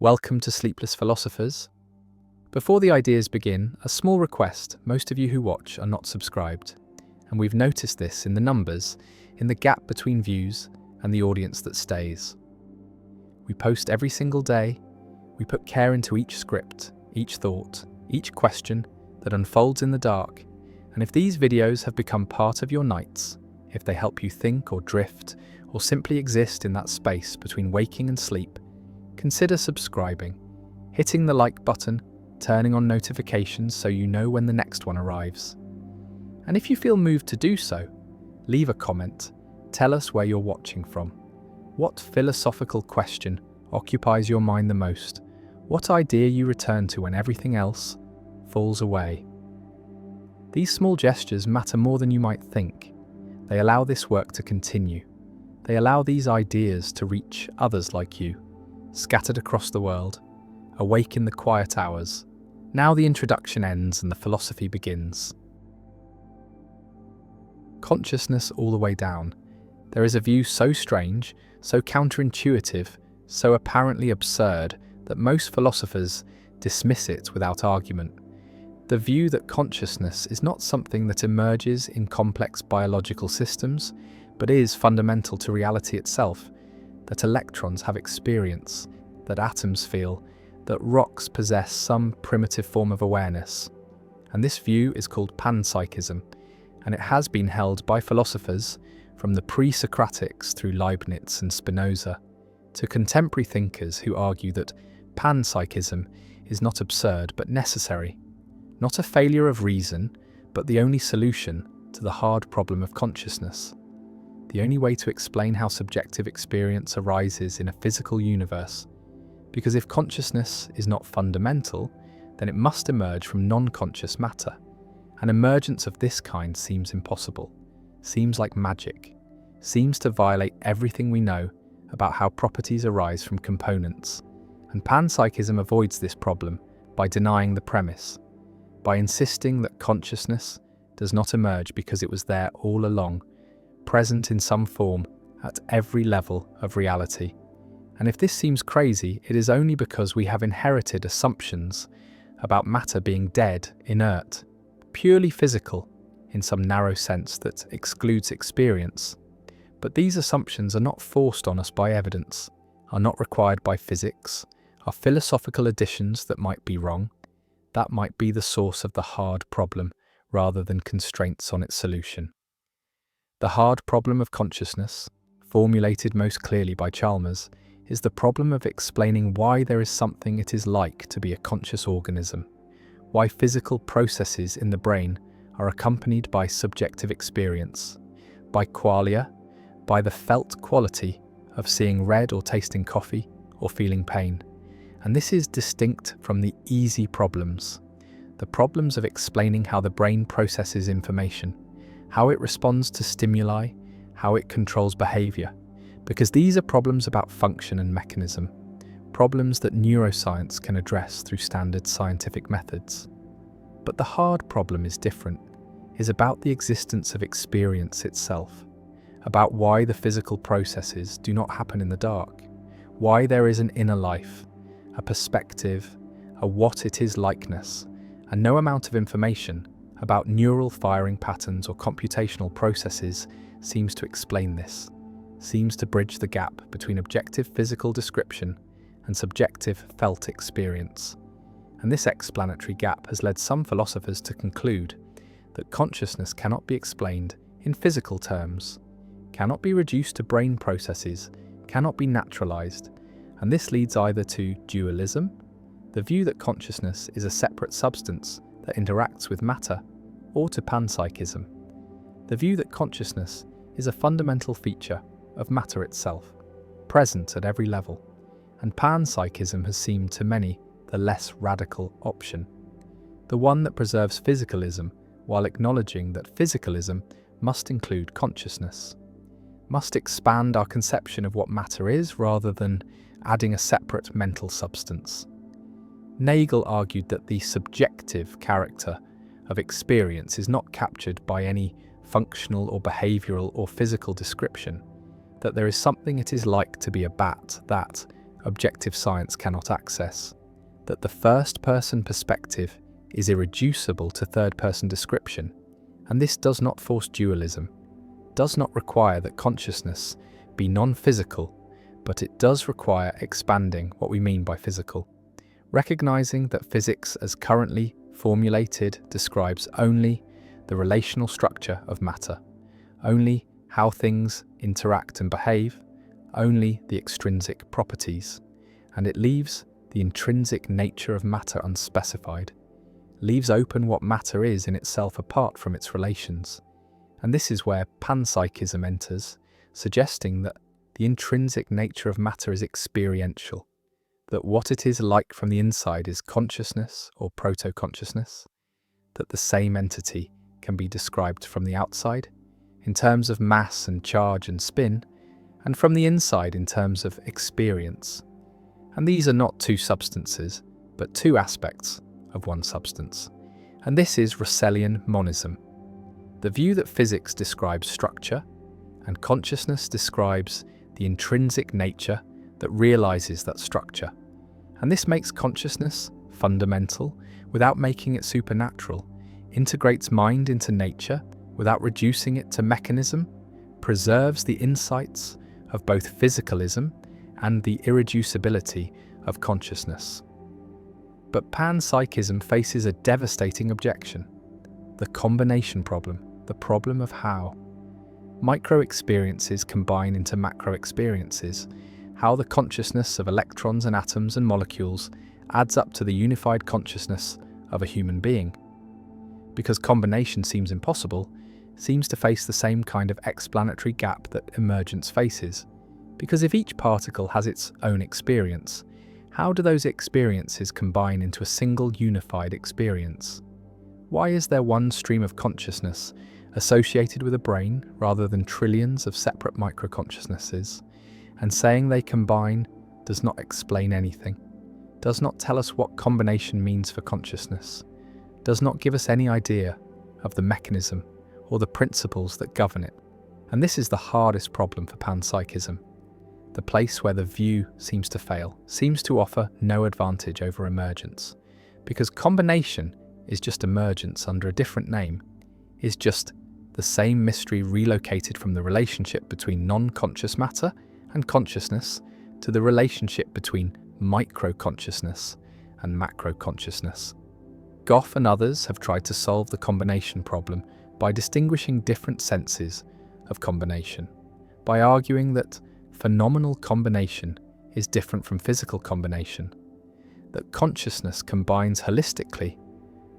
Welcome to Sleepless Philosophers. Before the ideas begin, a small request: most of you who watch are not subscribed, and we've noticed this in the numbers, in the gap between views and the audience that stays. We post every single day, we put care into each script, each thought, each question that unfolds in the dark, and if these videos have become part of your nights, if they help you think or drift, or simply exist in that space between waking and sleep, consider subscribing, hitting the like button, turning on notifications so you know when the next one arrives. And if you feel moved to do so, leave a comment, tell us where you're watching from. What philosophical question occupies your mind the most? What idea you return to when everything else falls away? These small gestures matter more than you might think. They allow this work to continue. They allow these ideas to reach others like you, scattered across the world, awake in the quiet hours. Now the introduction ends and the philosophy begins. Consciousness all the way down. There is a view so strange, so counterintuitive, so apparently absurd that most philosophers dismiss it without argument. The view that consciousness is not something that emerges in complex biological systems, but is fundamental to reality itself, that electrons have experience, that atoms feel, that rocks possess some primitive form of awareness. And this view is called panpsychism, and it has been held by philosophers from the pre-Socratics through Leibniz and Spinoza to contemporary thinkers who argue that panpsychism is not absurd but necessary, not a failure of reason, but the only solution to the hard problem of consciousness. The only way to explain how subjective experience arises in a physical universe. Because if consciousness is not fundamental, then it must emerge from non-conscious matter. An emergence of this kind seems impossible, seems like magic, seems to violate everything we know about how properties arise from components. And panpsychism avoids this problem by denying the premise, by insisting that consciousness does not emerge because it was there all along, present in some form at every level of reality. And if this seems crazy, it is only because we have inherited assumptions about matter being dead, inert, purely physical, in some narrow sense that excludes experience. But these assumptions are not forced on us by evidence, are not required by physics, are philosophical additions that might be wrong. That might be the source of the hard problem rather than constraints on its solution. The hard problem of consciousness, formulated most clearly by Chalmers, is the problem of explaining why there is something it is like to be a conscious organism, why physical processes in the brain are accompanied by subjective experience, by qualia, by the felt quality of seeing red or tasting coffee or feeling pain. And this is distinct from the easy problems, the problems of explaining how the brain processes information, how it responds to stimuli, how it controls behavior, because these are problems about function and mechanism, problems that neuroscience can address through standard scientific methods. But the hard problem is different, is about the existence of experience itself, about why the physical processes do not happen in the dark, why there is an inner life, a perspective, a what it is likeness, and no amount of information about neural firing patterns or computational processes seems to explain this, seems to bridge the gap between objective physical description and subjective felt experience. And this explanatory gap has led some philosophers to conclude that consciousness cannot be explained in physical terms, cannot be reduced to brain processes, cannot be naturalized, and this leads either to dualism, the view that consciousness is a separate substance that interacts with matter, or to panpsychism, the view that consciousness is a fundamental feature of matter itself, present at every level, and panpsychism has seemed to many the less radical option, the one that preserves physicalism while acknowledging that physicalism must include consciousness, must expand our conception of what matter is rather than adding a separate mental substance. Nagel argued that the subjective character of experience is not captured by any functional or behavioral or physical description, that there is something it is like to be a bat that, objective science cannot access, that the first-person perspective is irreducible to third-person description, and this does not force dualism, does not require that consciousness be non-physical, but it does require expanding what we mean by physical, recognizing that physics as currently formulated describes only the relational structure of matter, only how things interact and behave, only the extrinsic properties, and it leaves the intrinsic nature of matter unspecified, leaves open what matter is in itself apart from its relations. And this is where panpsychism enters, suggesting that the intrinsic nature of matter is experiential, that what it is like from the inside is consciousness or proto-consciousness, that the same entity can be described from the outside in terms of mass and charge and spin, and from the inside in terms of experience. And these are not two substances, but two aspects of one substance. And this is Russellian monism, the view that physics describes structure and consciousness describes the intrinsic nature that realizes that structure. And this makes consciousness fundamental without making it supernatural, integrates mind into nature without reducing it to mechanism, preserves the insights of both physicalism and the irreducibility of consciousness. But panpsychism faces a devastating objection: the combination problem, the problem of how. Micro-experiences combine into macro-experiences, how the consciousness of electrons and atoms and molecules adds up to the unified consciousness of a human being. Because combination seems impossible, seems to face the same kind of explanatory gap that emergence faces. Because if each particle has its own experience, how do those experiences combine into a single unified experience? Why is there one stream of consciousness associated with a brain rather than trillions of separate micro-consciousnesses? And saying they combine does not explain anything, does not tell us what combination means for consciousness, does not give us any idea of the mechanism or the principles that govern it. And this is the hardest problem for panpsychism, the place where the view seems to fail, seems to offer no advantage over emergence, because combination is just emergence under a different name, is just the same mystery relocated from the relationship between non-conscious matter and consciousness to the relationship between micro-consciousness and macro-consciousness. Goff and others have tried to solve the combination problem by distinguishing different senses of combination, by arguing that phenomenal combination is different from physical combination, that consciousness combines holistically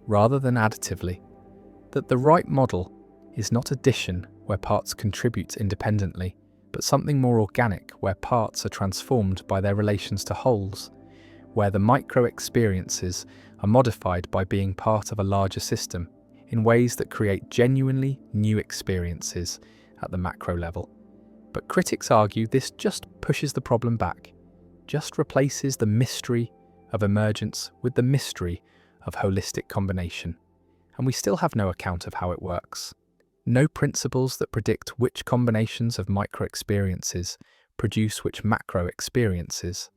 rather than additively, that the right model is not addition where parts contribute independently, but something more organic where parts are transformed by their relations to wholes, where the micro-experiences are modified by being part of a larger system in ways that create genuinely new experiences at the macro level. But critics argue this just pushes the problem back, just replaces the mystery of emergence with the mystery of holistic combination. And we still have no account of how it works. No principles that predict which combinations of micro-experiences produce which macro-experiences.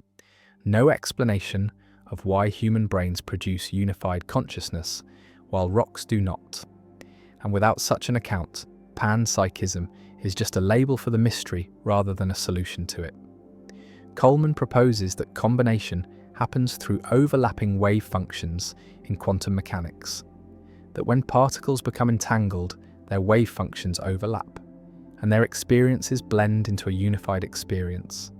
No explanation of why human brains produce unified consciousness while rocks do not. And without such an account, panpsychism is just a label for the mystery rather than a solution to it. Coleman proposes that combination happens through overlapping wave functions in quantum mechanics, that when particles become entangled, their wave functions overlap, and their experiences blend into a unified experience.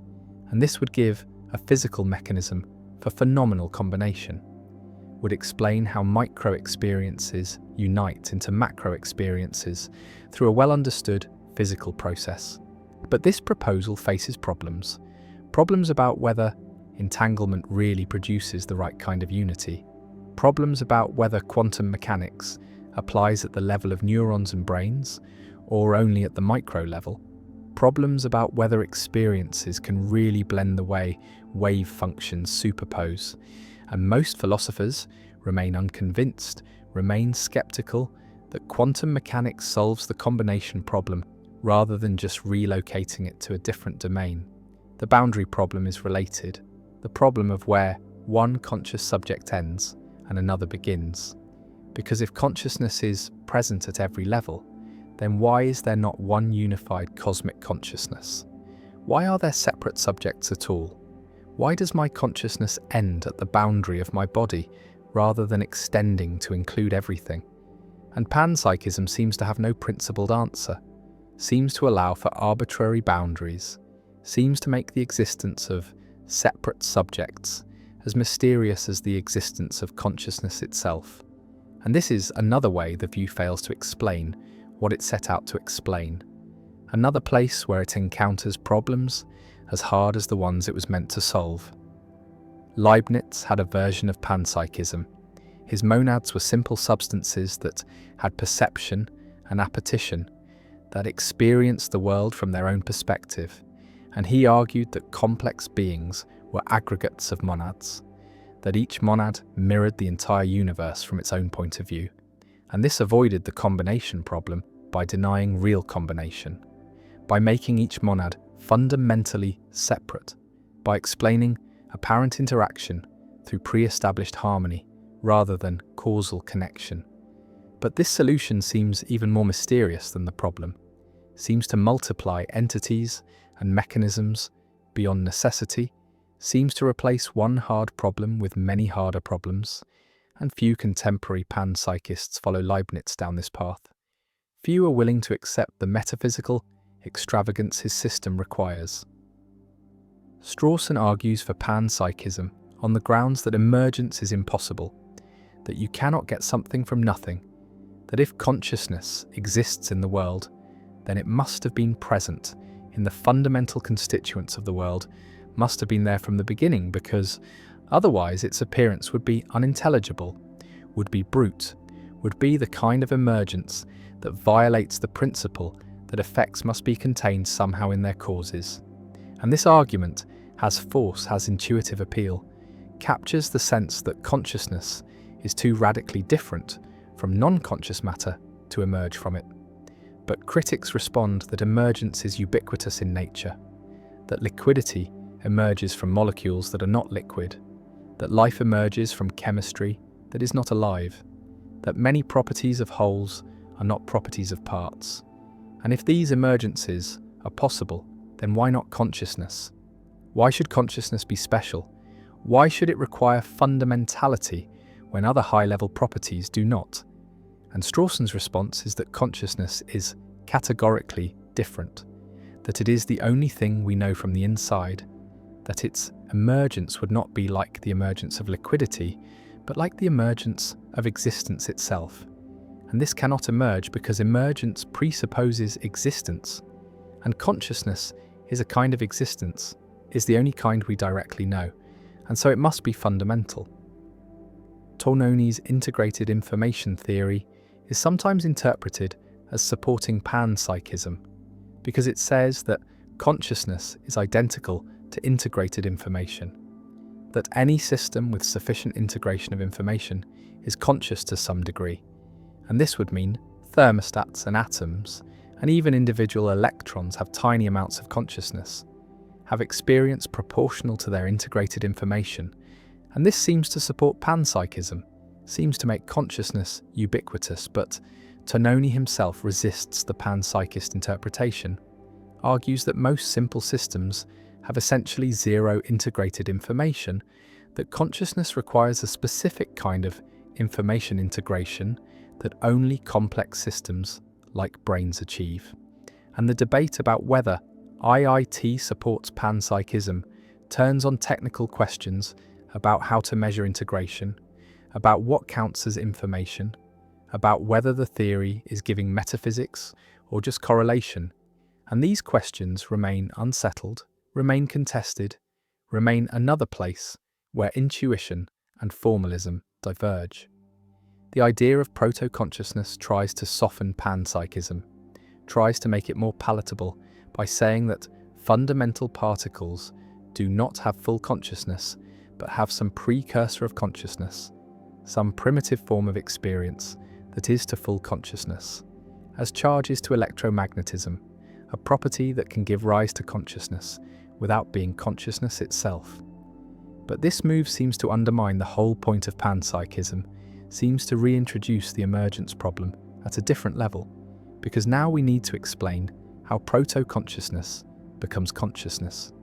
And this would give a physical mechanism for phenomenal combination, would explain how micro-experiences unite into macro-experiences through a well-understood physical process. But this proposal faces problems. Problems about whether entanglement really produces the right kind of unity. Problems about whether quantum mechanics applies at the level of neurons and brains, or only at the micro level. Problems about whether experiences can really blend the way wave functions superpose. And most philosophers remain unconvinced, remain skeptical that quantum mechanics solves the combination problem rather than just relocating it to a different domain. The boundary problem is related. the problem of where one conscious subject ends and another begins. Because if consciousness is present at every level, then why is there not one unified cosmic consciousness? Why are there separate subjects at all? Why does my consciousness end at the boundary of my body rather than extending to include everything? And panpsychism seems to have no principled answer, seems to allow for arbitrary boundaries, seems to make the existence of separate subjects as mysterious as the existence of consciousness itself. And this is another way the view fails to explain what it set out to explain. Another place where it encounters problems as hard as the ones it was meant to solve. Leibniz had a version of panpsychism. His monads were simple substances that had perception and appetition, that experienced the world from their own perspective, and he argued that complex beings were aggregates of monads, that each monad mirrored the entire universe from its own point of view, and this avoided the combination problem by denying real combination, by making each monad fundamentally separate, by explaining apparent interaction through pre-established harmony rather than causal connection. But this solution seems even more mysterious than the problem, seems to multiply entities and mechanisms beyond necessity, seems to replace one hard problem with many harder problems, and few contemporary panpsychists follow Leibniz down this path. Few are willing to accept the metaphysical extravagance his system requires. Strawson argues for panpsychism on the grounds that emergence is impossible, that you cannot get something from nothing, that if consciousness exists in the world, then it must have been present in the fundamental constituents of the world, must have been there from the beginning, because otherwise its appearance would be unintelligible, would be brute, would be the kind of emergence that violates the principle that effects must be contained somehow in their causes. And this argument has force, has intuitive appeal, captures the sense that consciousness is too radically different from non-conscious matter to emerge from it. But critics respond that emergence is ubiquitous in nature, that liquidity emerges from molecules that are not liquid, that life emerges from chemistry that is not alive, that many properties of wholes are not properties of parts. And if these emergences are possible, then why not consciousness? Why should consciousness be special? Why should it require fundamentality when other high-level properties do not? And Strawson's response is that consciousness is categorically different, that it is the only thing we know from the inside, that its emergence would not be like the emergence of liquidity, but like the emergence of existence itself. And this cannot emerge because emergence presupposes existence, and consciousness is a kind of existence, is the only kind we directly know, and so it must be fundamental. Tornoni's integrated information theory is sometimes interpreted as supporting panpsychism, because it says that consciousness is identical to integrated information, that any system with sufficient integration of information is conscious to some degree, and this would mean thermostats and atoms, and even individual electrons have tiny amounts of consciousness, have experience proportional to their integrated information, and this seems to support panpsychism, seems to make consciousness ubiquitous, but Tornoni himself resists the panpsychist interpretation, argues that most simple systems have essentially zero integrated information, that consciousness requires a specific kind of information integration that only complex systems like brains achieve. And the debate about whether IIT supports panpsychism turns on technical questions about how to measure integration, about what counts as information, about whether the theory is giving metaphysics or just correlation. And these questions remain unsettled, remain contested, remain another place where intuition and formalism diverge. The idea of proto-consciousness tries to soften panpsychism, tries to make it more palatable by saying that fundamental particles do not have full consciousness, but have some precursor of consciousness, some primitive form of experience that is to full consciousness, as charges to electromagnetism, a property that can give rise to consciousness without being consciousness itself. But this move seems to undermine the whole point of panpsychism, seems to reintroduce the emergence problem at a different level, because now we need to explain how proto-consciousness becomes consciousness,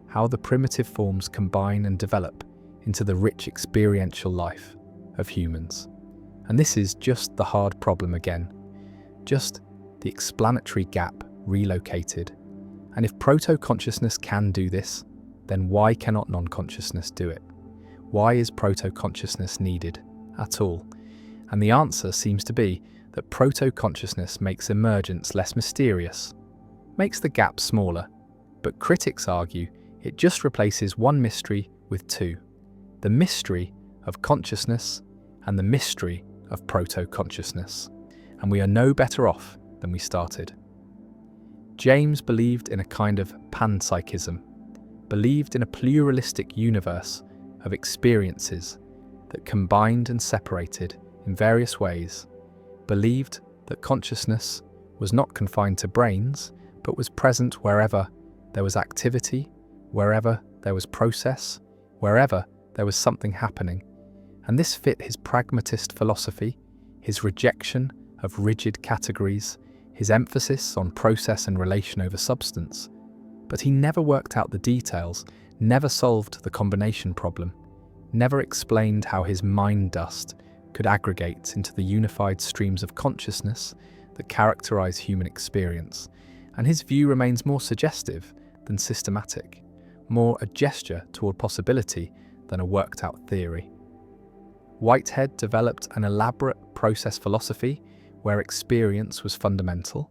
how the primitive forms combine and develop into the rich experiential life of humans. And this is just the hard problem again, just the explanatory gap relocated. And if proto-consciousness can do this, then why cannot non-consciousness do it? Why is proto-consciousness needed at all? And the answer seems to be that proto-consciousness makes emergence less mysterious, makes the gap smaller, but critics argue it just replaces one mystery with two: the mystery of consciousness and the mystery of proto-consciousness. And we are no better off than we started. James believed in a kind of panpsychism, believed in a pluralistic universe of experiences that combined and separated in various ways, believed that consciousness was not confined to brains, but was present wherever there was activity, wherever there was process, wherever there was something happening. And this fit his pragmatist philosophy, his rejection of rigid categories, his emphasis on process and relation over substance. But he never worked out the details, never solved the combination problem, never explained how his mind dust could aggregate into the unified streams of consciousness that characterize human experience. And his view remains more suggestive than systematic, more a gesture toward possibility than a worked-out theory. Whitehead developed an elaborate process philosophy where experience was fundamental,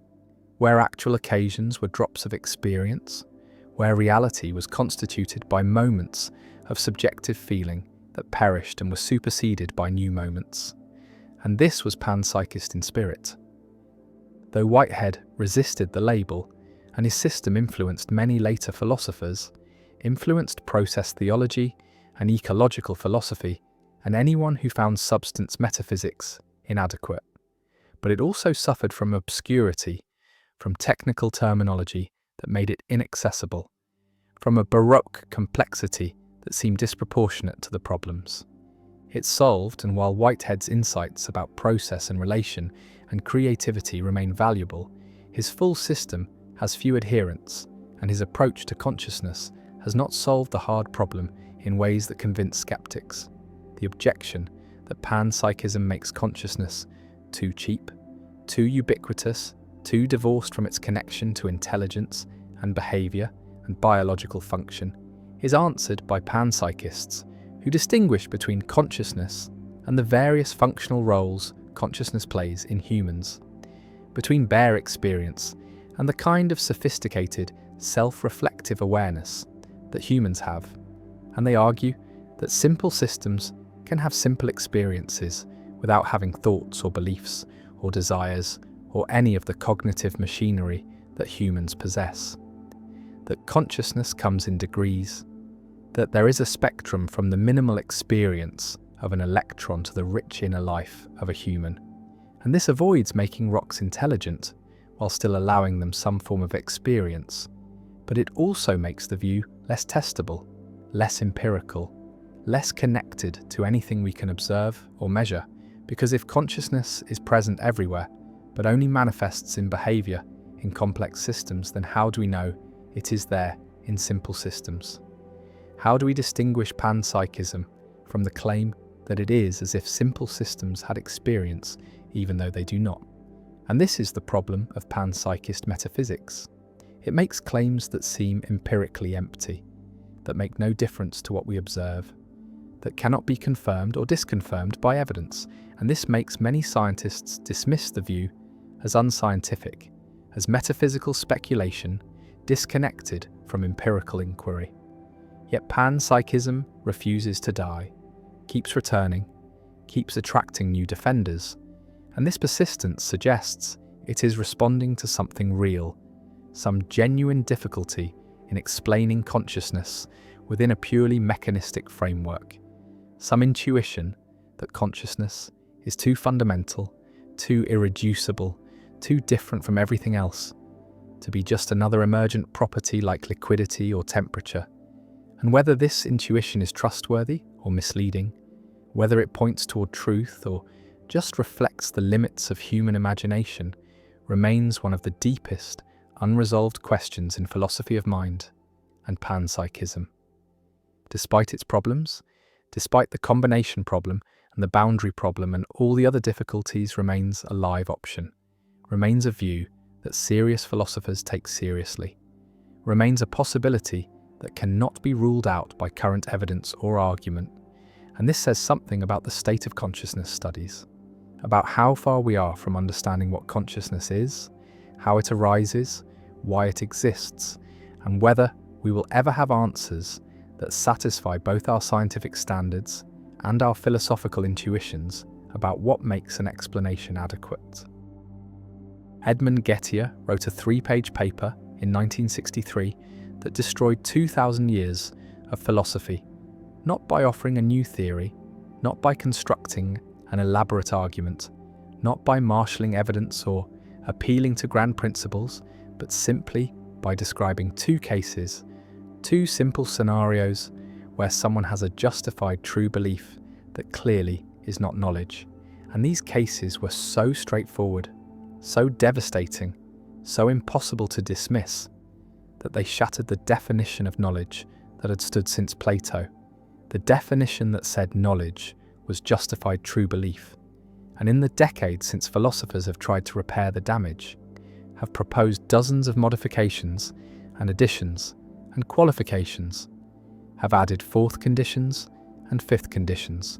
where actual occasions were drops of experience, where reality was constituted by moments of subjective feeling that perished and were superseded by new moments. And this was panpsychist in spirit. Though Whitehead resisted the label, and his system influenced many later philosophers, influenced process theology and ecological philosophy, and anyone who found substance metaphysics inadequate. But it also suffered from obscurity, from technical terminology that made it inaccessible, from a Baroque complexity that seemed disproportionate to the problems. It solved, and while Whitehead's insights about process and relation and creativity remain valuable, his full system has few adherents, and his approach to consciousness has not solved the hard problem in ways that convince skeptics. The objection that panpsychism makes consciousness too cheap, too ubiquitous, too divorced from its connection to intelligence and behavior and biological function is answered by panpsychists who distinguish between consciousness and the various functional roles consciousness plays in humans, between bare experience and the kind of sophisticated, self-reflective awareness that humans have. And they argue that simple systems can have simple experiences without having thoughts or beliefs or desires or any of the cognitive machinery that humans possess. That consciousness comes in degrees, that there is a spectrum from the minimal experience of an electron to the rich inner life of a human. And this avoids making rocks intelligent while still allowing them some form of experience. But it also makes the view less testable, less empirical, less connected to anything we can observe or measure, because if consciousness is present everywhere, but only manifests in behavior in complex systems, then how do we know it is there in simple systems? How do we distinguish panpsychism from the claim that it is as if simple systems had experience, even though they do not? And this is the problem of panpsychist metaphysics. It makes claims that seem empirically empty, that make no difference to what we observe, that cannot be confirmed or disconfirmed by evidence, and this makes many scientists dismiss the view as unscientific, as metaphysical speculation disconnected from empirical inquiry. Yet panpsychism refuses to die, keeps returning, keeps attracting new defenders, and this persistence suggests it is responding to something real, some genuine difficulty in explaining consciousness within a purely mechanistic framework, some intuition that consciousness is too fundamental, too irreducible, too different from everything else, to be just another emergent property like liquidity or temperature. And whether this intuition is trustworthy or misleading, whether it points toward truth or just reflects the limits of human imagination, remains one of the deepest, unresolved questions in philosophy of mind and panpsychism. Despite its problems, despite the combination problem and the boundary problem and all the other difficulties, remains a live option, remains a view that serious philosophers take seriously, remains a possibility that cannot be ruled out by current evidence or argument. And this says something about the state of consciousness studies, about how far we are from understanding what consciousness is, how it arises, why it exists, and whether we will ever have answers that satisfy both our scientific standards and our philosophical intuitions about what makes an explanation adequate. Edmund Gettier wrote a 3-page paper in 1963 that destroyed 2,000 years of philosophy, not by offering a new theory, not by constructing an elaborate argument, not by marshalling evidence or appealing to grand principles, but simply by describing two cases, two simple scenarios where someone has a justified true belief that clearly is not knowledge. And these cases were so straightforward, so devastating, so impossible to dismiss, that they shattered the definition of knowledge that had stood since Plato, the definition that said knowledge was justified true belief. And in the decades since philosophers have tried to repair the damage, have proposed dozens of modifications and additions and qualifications, have added fourth conditions and fifth conditions,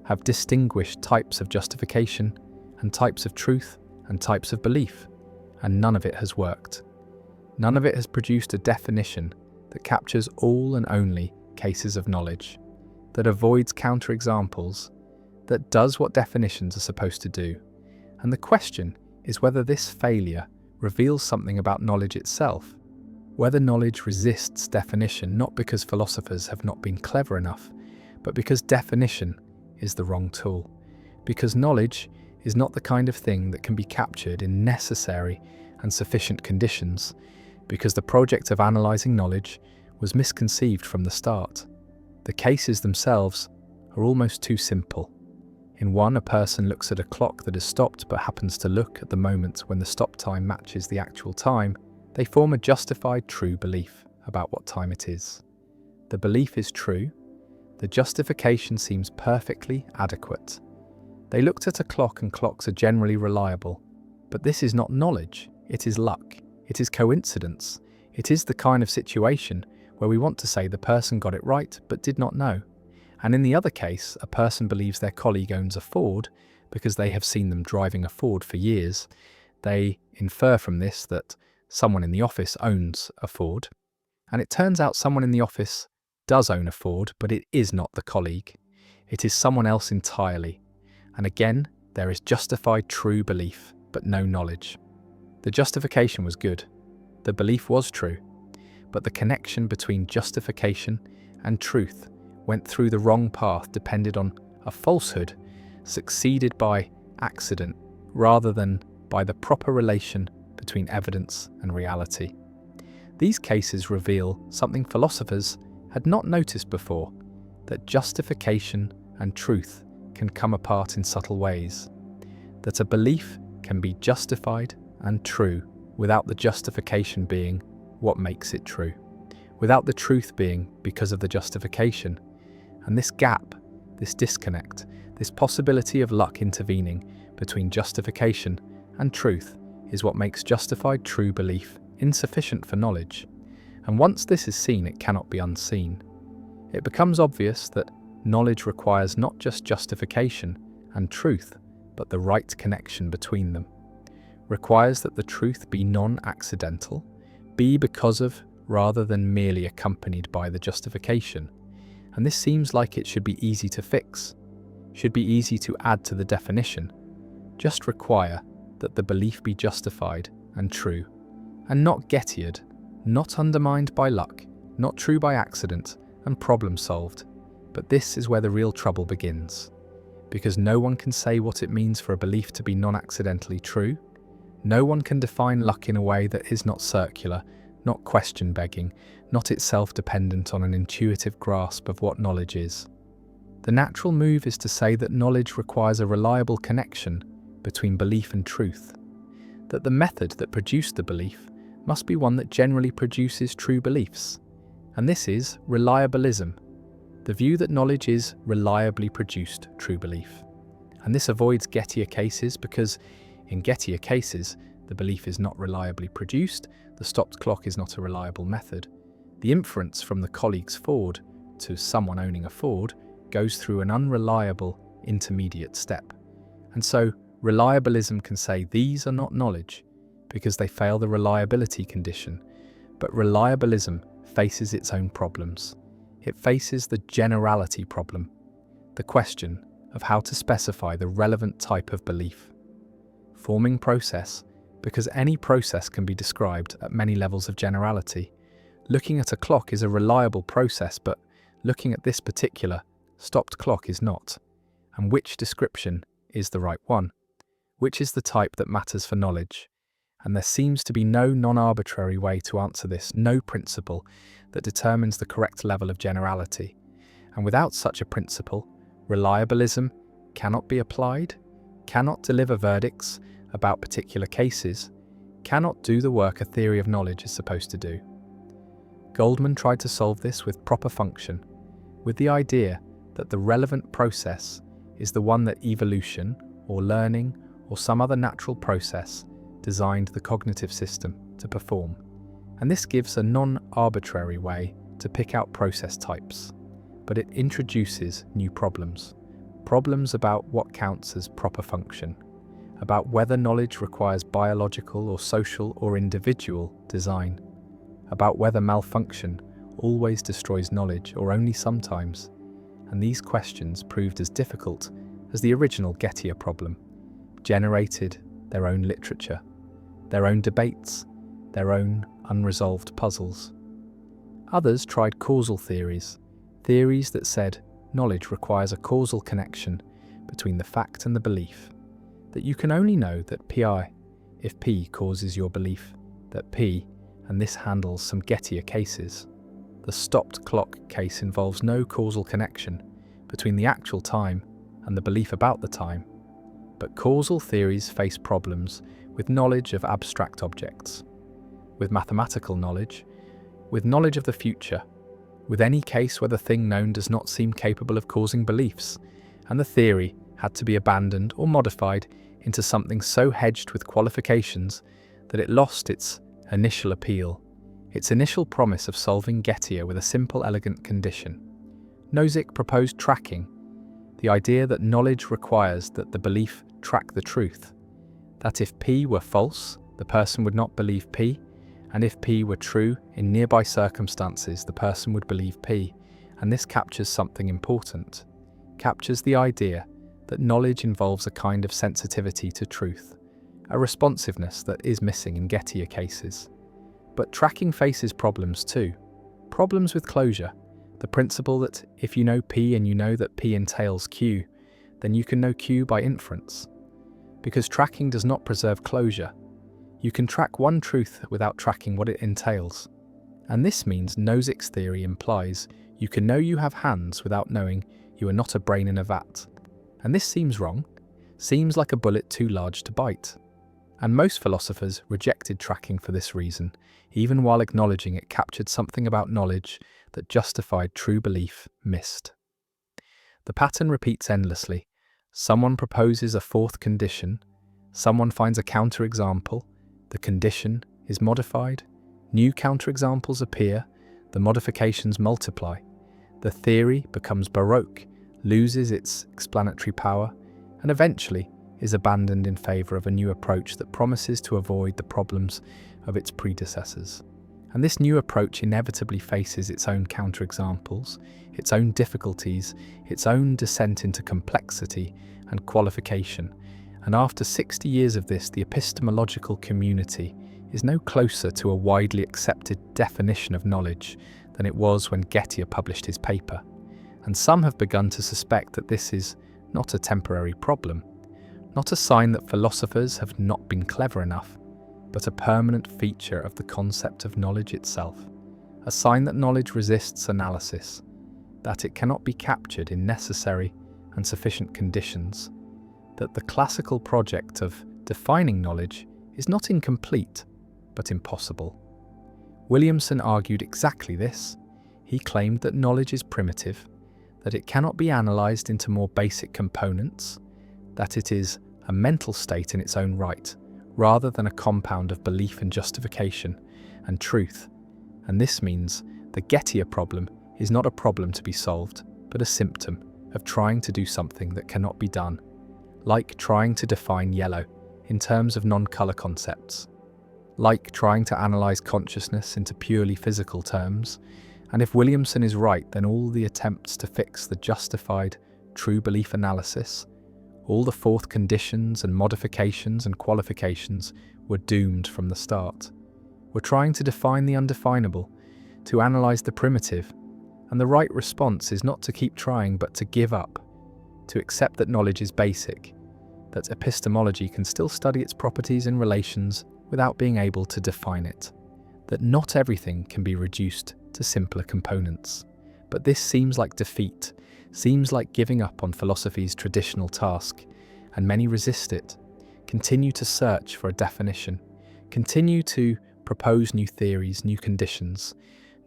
have distinguished types of justification and types of truth and types of belief, and none of it has worked. None of it has produced a definition that captures all and only cases of knowledge, that avoids counterexamples, that does what definitions are supposed to do. And the question is whether this failure reveals something about knowledge itself, whether knowledge resists definition not because philosophers have not been clever enough, but because definition is the wrong tool, because knowledge is not the kind of thing that can be captured in necessary and sufficient conditions, because the project of analysing knowledge was misconceived from the start. The cases themselves are almost too simple. In one, a person looks at a clock that has stopped but happens to look at the moment when the stop time matches the actual time. They form a justified true belief about what time it is. The belief is true. The justification seems perfectly adequate. They looked at a clock and clocks are generally reliable. But this is not knowledge. It is luck. It is coincidence. It is the kind of situation where we want to say the person got it right but did not know. And in the other case, a person believes their colleague owns a Ford because they have seen them driving a Ford for years. They infer from this that someone in the office owns a Ford. And it turns out someone in the office does own a Ford, but it is not the colleague. It is someone else entirely. And again, there is justified true belief, but no knowledge. The justification was good. The belief was true. But the connection between justification and truth went through the wrong path, depended on a falsehood succeeded by accident rather than by the proper relation between evidence and reality. These cases reveal something philosophers had not noticed before, that justification and truth can come apart in subtle ways, that a belief can be justified and true without the justification being what makes it true, without the truth being because of the justification. And this gap, this disconnect, this possibility of luck intervening between justification and truth is what makes justified true belief insufficient for knowledge. And once this is seen, it cannot be unseen. It becomes obvious that knowledge requires not just justification and truth, but the right connection between them. Requires that the truth be non-accidental, be because of rather than merely accompanied by the justification. And this seems like it should be easy to fix, should be easy to add to the definition. Just require that the belief be justified and true, and not Gettiered, not undermined by luck, not true by accident, and problem solved. But this is where the real trouble begins. Because no one can say what it means for a belief to be non-accidentally true. No one can define luck in a way that is not circular, not question-begging, not itself dependent on an intuitive grasp of what knowledge is. The natural move is to say that knowledge requires a reliable connection between belief and truth, that the method that produced the belief must be one that generally produces true beliefs. And this is reliabilism, the view that knowledge is reliably produced true belief. And this avoids Gettier cases because, in Gettier cases, the belief is not reliably produced, the stopped clock is not a reliable method. The inference from the colleague's Ford to someone owning a Ford goes through an unreliable intermediate step. And so, reliabilism can say these are not knowledge because they fail the reliability condition, but reliabilism faces its own problems. It faces the generality problem, the question of how to specify the relevant type of belief. Forming process, because any process can be described at many levels of generality. Looking at a clock is a reliable process, but looking at this particular stopped clock is not. And which description is the right one? Which is the type that matters for knowledge? And there seems to be no non-arbitrary way to answer this, no principle that determines the correct level of generality. And without such a principle, reliabilism cannot be applied, cannot deliver verdicts about particular cases, cannot do the work a theory of knowledge is supposed to do. Goldman tried to solve this with proper function, with the idea that the relevant process is the one that evolution, or learning, or some other natural process designed the cognitive system to perform. And this gives a non-arbitrary way to pick out process types, but it introduces new problems. Problems about what counts as proper function, about whether knowledge requires biological or social or individual design, about whether malfunction always destroys knowledge or only sometimes. And these questions proved as difficult as the original Gettier problem, generated their own literature, their own debates, their own unresolved puzzles. Others tried causal theories, theories that said knowledge requires a causal connection between the fact and the belief, that you can only know that Pi if P causes your belief that P, and this handles some Gettier cases. The stopped clock case involves no causal connection between the actual time and the belief about the time. But causal theories face problems with knowledge of abstract objects, with mathematical knowledge, with knowledge of the future, with any case where the thing known does not seem capable of causing beliefs, and the theory had to be abandoned or modified into something so hedged with qualifications that it lost its initial appeal, its initial promise of solving Gettier with a simple, elegant condition. Nozick proposed tracking, the idea that knowledge requires that the belief track the truth, that if P were false, the person would not believe P, and if P were true in nearby circumstances, the person would believe P, and this captures something important, captures the idea that knowledge involves a kind of sensitivity to truth, a responsiveness that is missing in Gettier cases. But tracking faces problems too. Problems with closure, the principle that if you know P and you know that P entails Q, then you can know Q by inference. Because tracking does not preserve closure. You can track one truth without tracking what it entails. And this means Nozick's theory implies you can know you have hands without knowing you are not a brain in a vat. And this seems wrong, seems like a bullet too large to bite. And most philosophers rejected tracking for this reason, even while acknowledging it captured something about knowledge that justified true belief missed. The pattern repeats endlessly. Someone proposes a fourth condition, someone finds a counterexample, the condition is modified, new counterexamples appear, the modifications multiply, the theory becomes baroque, loses its explanatory power, and eventually is abandoned in favour of a new approach that promises to avoid the problems of its predecessors. And this new approach inevitably faces its own counterexamples, its own difficulties, its own descent into complexity and qualification. And after 60 years of this, the epistemological community is no closer to a widely accepted definition of knowledge than it was when Gettier published his paper. And some have begun to suspect that this is not a temporary problem, not a sign that philosophers have not been clever enough, but a permanent feature of the concept of knowledge itself, a sign that knowledge resists analysis, that it cannot be captured in necessary and sufficient conditions, that the classical project of defining knowledge is not incomplete, but impossible. Williamson argued exactly this. He claimed that knowledge is primitive, that it cannot be analysed into more basic components, that it is a mental state in its own right, rather than a compound of belief and justification and truth. And this means the Gettier problem is not a problem to be solved, but a symptom of trying to do something that cannot be done, like trying to define yellow in terms of non-colour concepts, like trying to analyse consciousness into purely physical terms. And if Williamson is right, then all the attempts to fix the justified true belief analysis, all the fourth conditions and modifications and qualifications were doomed from the start. We're trying to define the undefinable, to analyse the primitive, and the right response is not to keep trying but to give up, to accept that knowledge is basic, that epistemology can still study its properties and relations without being able to define it, that not everything can be reduced to simpler components. But this seems like defeat, seems like giving up on philosophy's traditional task, and many resist it, continue to search for a definition, continue to propose new theories, new conditions,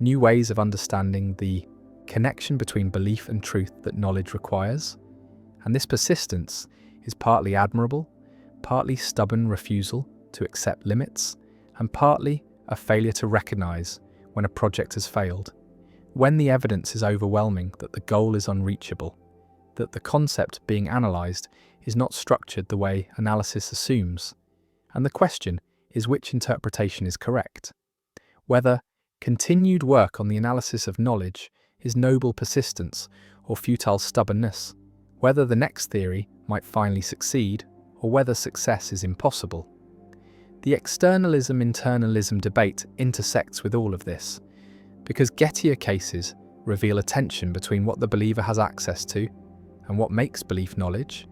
new ways of understanding the connection between belief and truth that knowledge requires. And this persistence is partly admirable, partly stubborn refusal to accept limits, and partly a failure to recognise when a project has failed, when the evidence is overwhelming that the goal is unreachable, that the concept being analysed is not structured the way analysis assumes, and the question is which interpretation is correct, whether continued work on the analysis of knowledge is noble persistence or futile stubbornness, whether the next theory might finally succeed or whether success is impossible. The externalism-internalism debate intersects with all of this, because Gettier cases reveal a tension between what the believer has access to and what makes belief knowledge.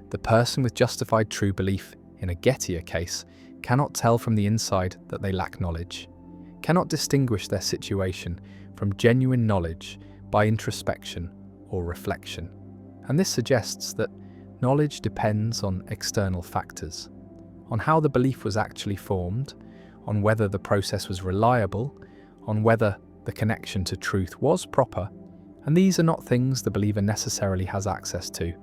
The person with justified true belief in a Gettier case cannot tell from the inside that they lack knowledge, cannot distinguish their situation from genuine knowledge by introspection or reflection. And this suggests that knowledge depends on external factors, on how the belief was actually formed, on whether the process was reliable, on whether the connection to truth was proper, and these are not things the believer necessarily has access to,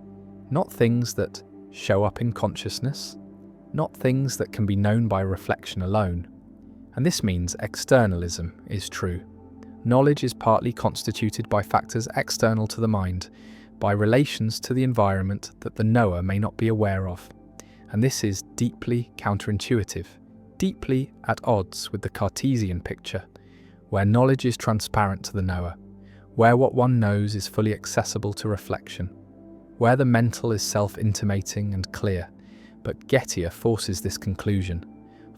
not things that show up in consciousness, not things that can be known by reflection alone. And this means externalism is true. Knowledge is partly constituted by factors external to the mind, by relations to the environment that the knower may not be aware of. And this is deeply counterintuitive, deeply at odds with the Cartesian picture, where knowledge is transparent to the knower, where what one knows is fully accessible to reflection, where the mental is self-intimating and clear. But Gettier forces this conclusion,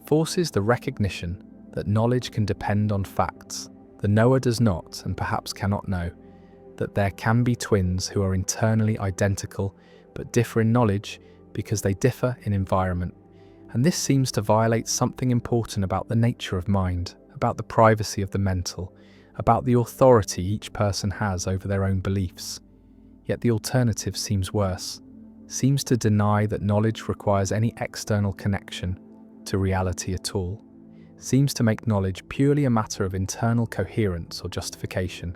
forces the recognition that knowledge can depend on facts. The knower does not, and perhaps cannot know, that there can be twins who are internally identical but differ in knowledge because they differ in environment. And this seems to violate something important about the nature of mind, about the privacy of the mental, about the authority each person has over their own beliefs. Yet the alternative seems worse, seems to deny that knowledge requires any external connection to reality at all, seems to make knowledge purely a matter of internal coherence or justification,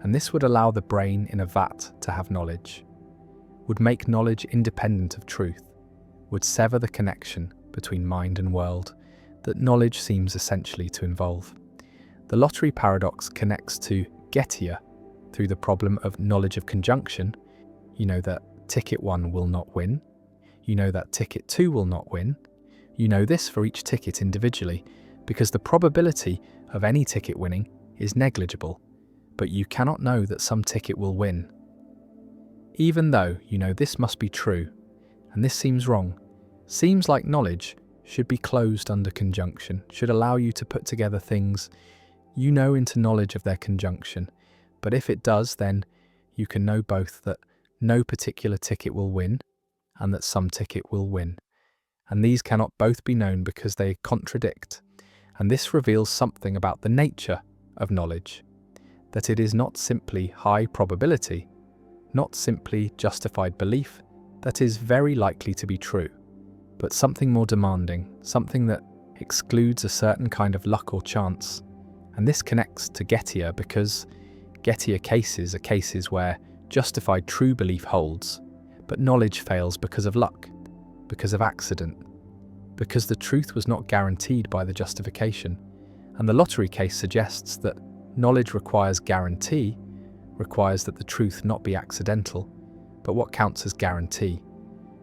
and this would allow the brain in a vat to have knowledge, would make knowledge independent of truth, would sever the connection between mind and world that knowledge seems essentially to involve. The lottery paradox connects to Gettier through the problem of knowledge of conjunction. You know that ticket 1 will not win. You know that ticket 2 will not win. You know this for each ticket individually, because the probability of any ticket winning is negligible, but you cannot know that some ticket will win. Even though you know this must be true, and this seems wrong, seems like knowledge should be closed under conjunction, should allow you to put together things you know into knowledge of their conjunction. But if it does, then you can know both that no particular ticket will win and that some ticket will win. and these cannot both be known because they contradict. And this reveals something about the nature of knowledge, that it is not simply high probability, not simply justified belief that is very likely to be true, but something more demanding, something that excludes a certain kind of luck or chance. And this connects to Gettier because Gettier cases are cases where justified true belief holds, but knowledge fails because of luck, because of accident, because the truth was not guaranteed by the justification. And the lottery case suggests that knowledge requires guarantee, requires that the truth not be accidental. But what counts as guarantee?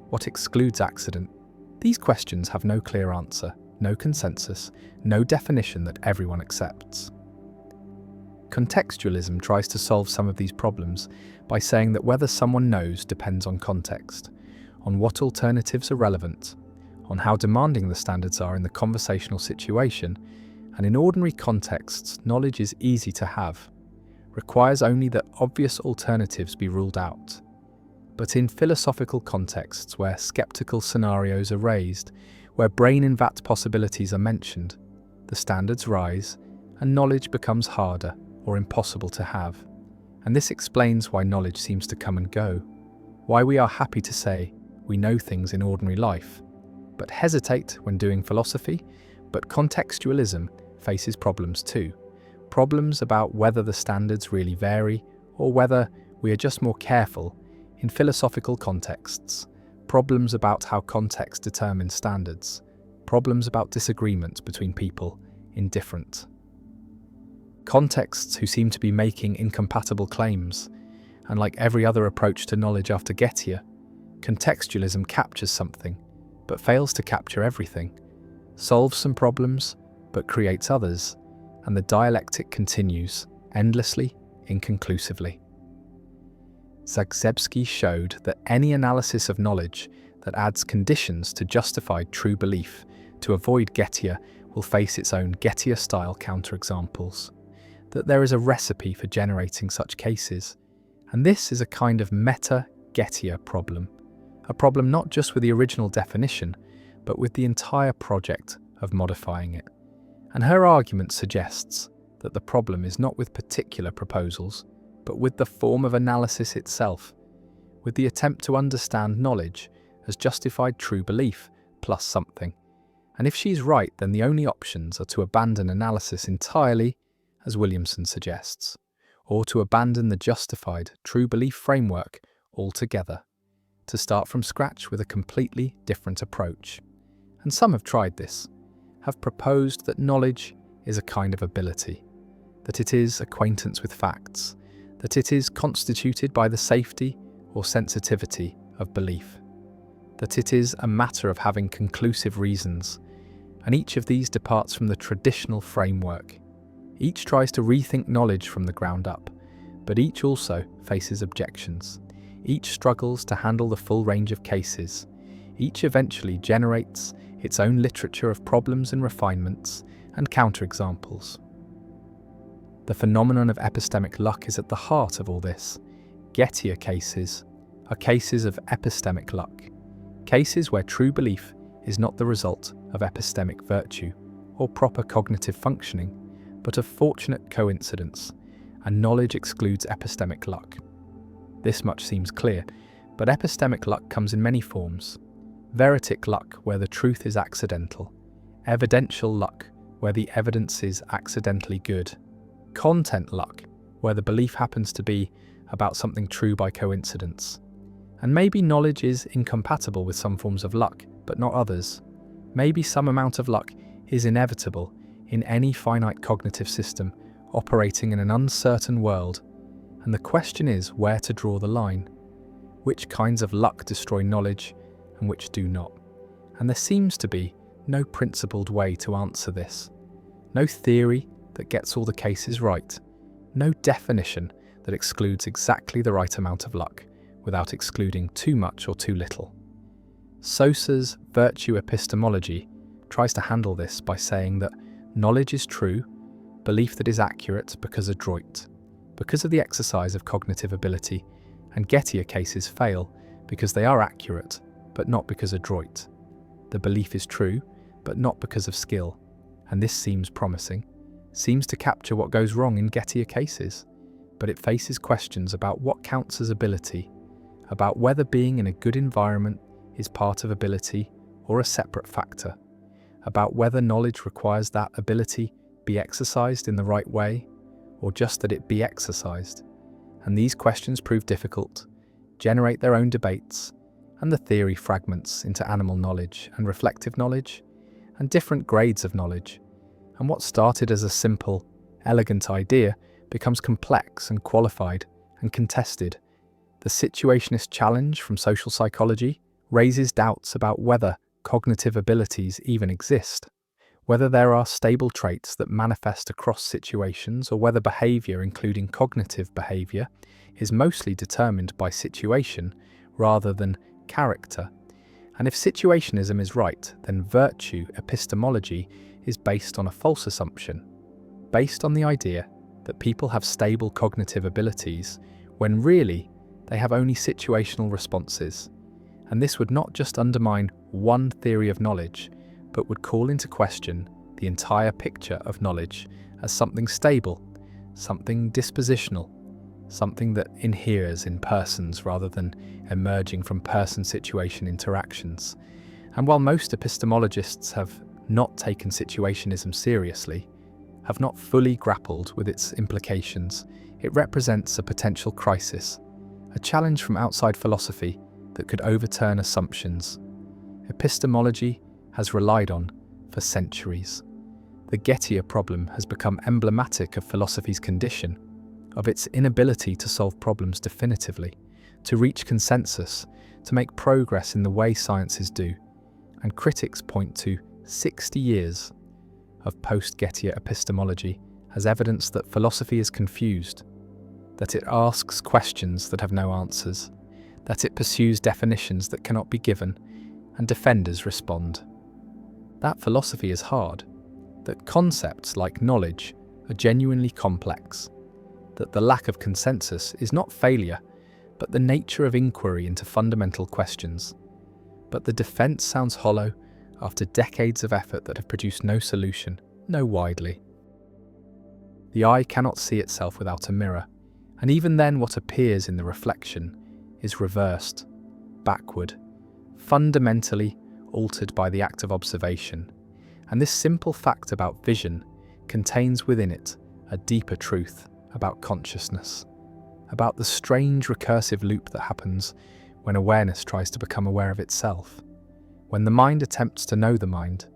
What excludes accident? These questions have no clear answer, no consensus, no definition that everyone accepts. Contextualism tries to solve some of these problems by saying that whether someone knows depends on context, on what alternatives are relevant, on how demanding the standards are in the conversational situation, and in ordinary contexts, knowledge is easy to have, requires only that obvious alternatives be ruled out. But in philosophical contexts where skeptical scenarios are raised, where brain-in-vat possibilities are mentioned, the standards rise and knowledge becomes harder or impossible to have. And this explains why knowledge seems to come and go, why we are happy to say we know things in ordinary life, but hesitate when doing philosophy. But contextualism faces problems too. Problems about whether the standards really vary or whether we are just more careful in philosophical contexts. Problems about how context determines standards. Problems about disagreement between people in different contexts who seem to be making incompatible claims. And like every other approach to knowledge after Gettier, contextualism captures something, but fails to capture everything, solves some problems, but creates others, and the dialectic continues, endlessly, inconclusively. Zagzebski showed that any analysis of knowledge that adds conditions to justified true belief to avoid Gettier will face its own Gettier-style counterexamples, that there is a recipe for generating such cases, and this is a kind of meta-Gettier problem, a problem not just with the original definition, but with the entire project of modifying it. And her argument suggests that the problem is not with particular proposals, but with the form of analysis itself, with the attempt to understand knowledge as justified true belief plus something. And if she's right, then the only options are to abandon analysis entirely, as Williamson suggests, or to abandon the justified true belief framework altogether, to start from scratch with a completely different approach. And some have tried this, have proposed that knowledge is a kind of ability, that it is acquaintance with facts, that it is constituted by the safety or sensitivity of belief, that it is a matter of having conclusive reasons, and each of these departs from the traditional framework. Each tries to rethink knowledge from the ground up, but each also faces objections. Each struggles to handle the full range of cases. Each eventually generates its own literature of problems and refinements and counterexamples. The phenomenon of epistemic luck is at the heart of all this. Gettier cases are cases of epistemic luck, cases where true belief is not the result of epistemic virtue or proper cognitive functioning, but of fortunate coincidence, and knowledge excludes epistemic luck. This much seems clear, but epistemic luck comes in many forms. Veritic luck, where the truth is accidental. Evidential luck, where the evidence is accidentally good. Content luck, where the belief happens to be about something true by coincidence. And maybe knowledge is incompatible with some forms of luck, but not others. Maybe some amount of luck is inevitable in any finite cognitive system operating in an uncertain world. And the question is where to draw the line. Which kinds of luck destroy knowledge and which do not? And there seems to be no principled way to answer this. No theory that gets all the cases right. No definition that excludes exactly the right amount of luck without excluding too much or too little. Sosa's virtue epistemology tries to handle this by saying that knowledge is true, belief that is accurate because adroit, because of the exercise of cognitive ability, and Gettier cases fail because they are accurate, but not because adroit. The belief is true, but not because of skill. And this seems promising, seems to capture what goes wrong in Gettier cases. But it faces questions about what counts as ability, about whether being in a good environment is part of ability or a separate factor, about whether knowledge requires that ability be exercised in the right way, or just that it be exercised. And these questions prove difficult, generate their own debates, and the theory fragments into animal knowledge and reflective knowledge, and different grades of knowledge. And what started as a simple, elegant idea becomes complex and qualified and contested. The situationist challenge from social psychology raises doubts about whether cognitive abilities even exist, whether there are stable traits that manifest across situations, or whether behavior, including cognitive behavior, is mostly determined by situation rather than character. And if situationism is right, then virtue epistemology is based on a false assumption, based on the idea that people have stable cognitive abilities when really they have only situational responses. And this would not just undermine one theory of knowledge, but would call into question the entire picture of knowledge as something stable, something dispositional, something that inheres in persons rather than emerging from person-situation interactions. And while most epistemologists have not taken situationism seriously, have not fully grappled with its implications, it represents a potential crisis, a challenge from outside philosophy that could overturn assumptions epistemology has relied on for centuries. The Gettier problem has become emblematic of philosophy's condition, of its inability to solve problems definitively, to reach consensus, to make progress in the way sciences do, and critics point to 60 years of post-Gettier epistemology as evidence that philosophy is confused, that it asks questions that have no answers, that it pursues definitions that cannot be given, and defenders respond. That philosophy is hard, that concepts like knowledge are genuinely complex, that the lack of consensus is not failure, but the nature of inquiry into fundamental questions. But the defense sounds hollow after decades of effort that have produced no solution, no widely. The eye cannot see itself without a mirror, and even then what appears in the reflection is reversed, backward, fundamentally altered by the act of observation. And this simple fact about vision contains within it a deeper truth about consciousness, about the strange recursive loop that happens when awareness tries to become aware of itself, when the mind attempts to know the mind,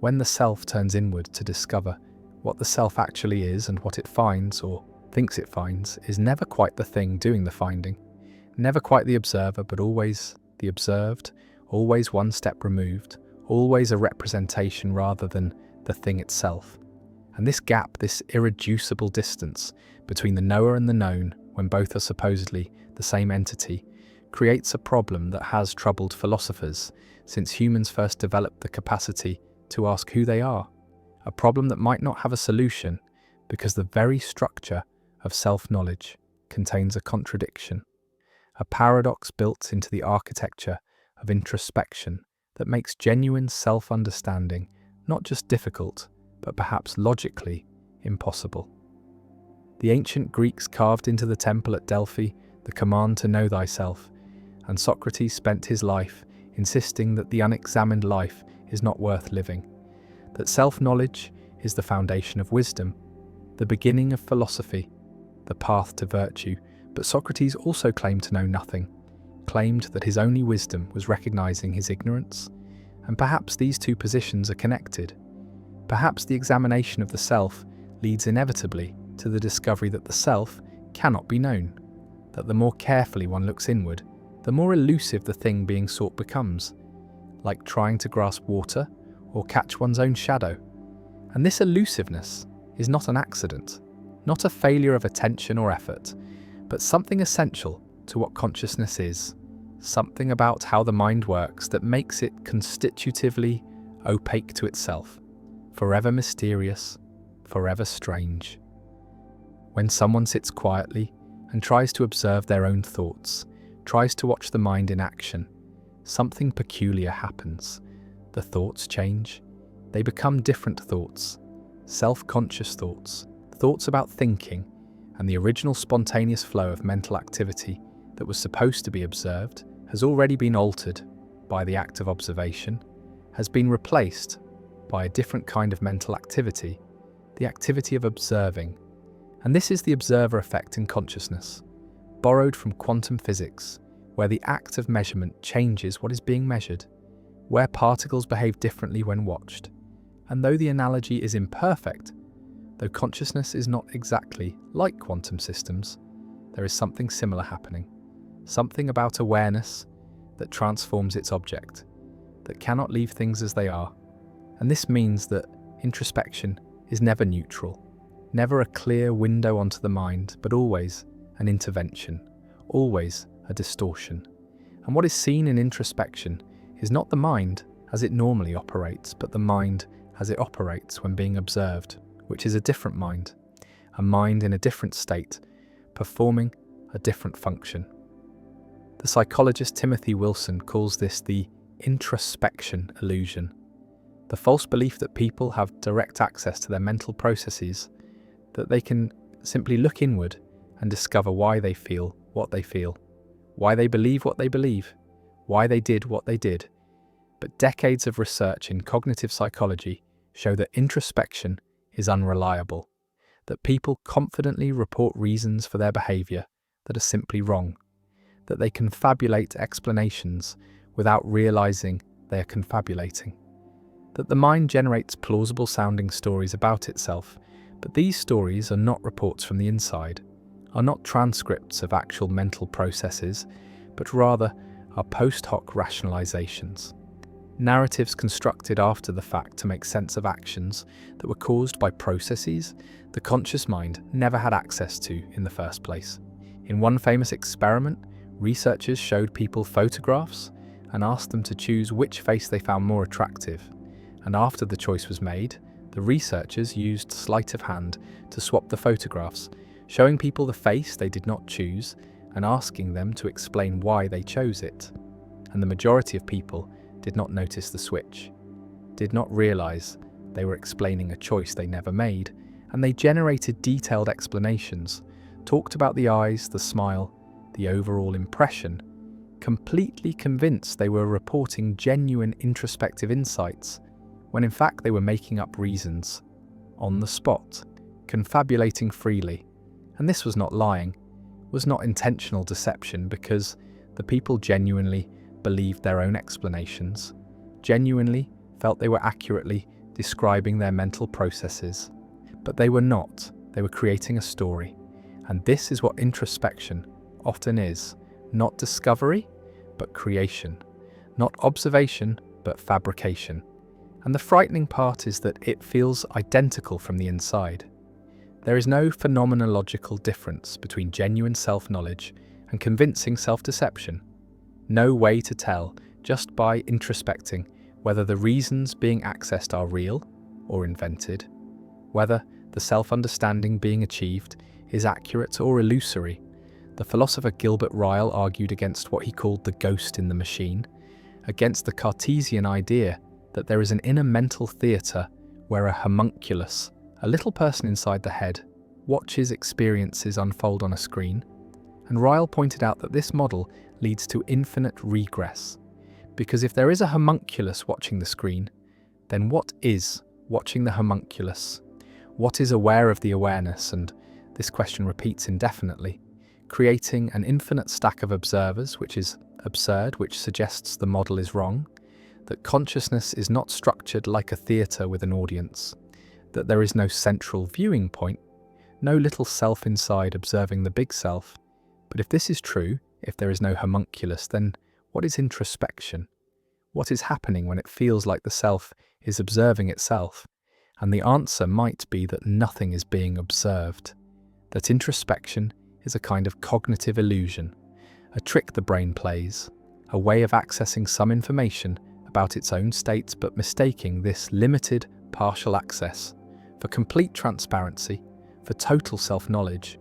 when the self turns inward to discover what the self actually is, and what it finds, or thinks it finds, is never quite the thing doing the finding, never quite the observer, but always the observed, always one step removed, always a representation rather than the thing itself. And this gap, this irreducible distance between the knower and the known, when both are supposedly the same entity, creates a problem that has troubled philosophers since humans first developed the capacity to ask who they are, a problem that might not have a solution because the very structure of self-knowledge contains a contradiction, a paradox built into the architecture of introspection that makes genuine self-understanding not just difficult, but perhaps logically impossible. The ancient Greeks carved into the temple at Delphi the command to know thyself, and Socrates spent his life insisting that the unexamined life is not worth living, that self-knowledge is the foundation of wisdom, the beginning of philosophy, the path to virtue. But Socrates also claimed to know nothing, claimed that his only wisdom was recognizing his ignorance, and perhaps these two positions are connected. Perhaps the examination of the self leads inevitably to the discovery that the self cannot be known, that the more carefully one looks inward, the more elusive the thing being sought becomes, like trying to grasp water or catch one's own shadow. And this elusiveness is not an accident, not a failure of attention or effort, but something essential to what consciousness is, something about how the mind works that makes it constitutively opaque to itself, forever mysterious, forever strange. When someone sits quietly and tries to observe their own thoughts, tries to watch the mind in action, something peculiar happens. The thoughts change. They become different thoughts, self-conscious thoughts, thoughts about thinking, and the original spontaneous flow of mental activity that was supposed to be observed has already been altered by the act of observation, has been replaced by a different kind of mental activity, the activity of observing. And this is the observer effect in consciousness, borrowed from quantum physics, where the act of measurement changes what is being measured, where particles behave differently when watched. And though the analogy is imperfect, though consciousness is not exactly like quantum systems, there is something similar happening, something about awareness that transforms its object, that cannot leave things as they are. And this means that introspection is never neutral, never a clear window onto the mind, but always an intervention, always a distortion. And what is seen in introspection is not the mind as it normally operates, but the mind as it operates when being observed, which is a different mind, a mind in a different state, performing a different function. The psychologist Timothy Wilson calls this the introspection illusion, the false belief that people have direct access to their mental processes, that they can simply look inward and discover why they feel what they feel, why they believe what they believe, why they did what they did. But decades of research in cognitive psychology show that introspection is unreliable, that people confidently report reasons for their behavior that are simply wrong, that they confabulate explanations without realizing they are confabulating, that the mind generates plausible sounding stories about itself, but these stories are not reports from the inside, are not transcripts of actual mental processes, but rather are post hoc rationalizations, narratives constructed after the fact to make sense of actions that were caused by processes the conscious mind never had access to in the first place. In one famous experiment, researchers showed people photographs and asked them to choose which face they found more attractive. And after the choice was made, the researchers used sleight of hand to swap the photographs, showing people the face they did not choose and asking them to explain why they chose it. And the majority of people did not notice the switch, did not realize they were explaining a choice they never made, and they generated detailed explanations, talked about the eyes, the smile, the overall impression, completely convinced they were reporting genuine introspective insights, when in fact they were making up reasons, on the spot, confabulating freely. And this was not lying, was not intentional deception, because the people genuinely believed their own explanations, genuinely felt they were accurately describing their mental processes. But they were not, they were creating a story. And this is what introspection often is, not discovery, but creation, not observation, but fabrication. And the frightening part is that it feels identical from the inside. There is no phenomenological difference between genuine self-knowledge and convincing self-deception. No way to tell, just by introspecting, whether the reasons being accessed are real or invented, whether the self-understanding being achieved is accurate or illusory. The philosopher Gilbert Ryle argued against what he called the ghost in the machine, against the Cartesian idea that there is an inner mental theatre where a homunculus, a little person inside the head, watches experiences unfold on a screen. And Ryle pointed out that this model leads to infinite regress, because if there is a homunculus watching the screen, then what is watching the homunculus? What is aware of the awareness? And this question repeats indefinitely, creating an infinite stack of observers, which is absurd, which suggests the model is wrong, that consciousness is not structured like a theatre with an audience, that there is no central viewing point, no little self inside observing the big self. But if this is true, if there is no homunculus, then what is introspection? What is happening when it feels like the self is observing itself? And the answer might be that nothing is being observed, that introspection is a kind of cognitive illusion, a trick the brain plays, a way of accessing some information about its own state, but mistaking this limited, partial access for complete transparency, for total self-knowledge,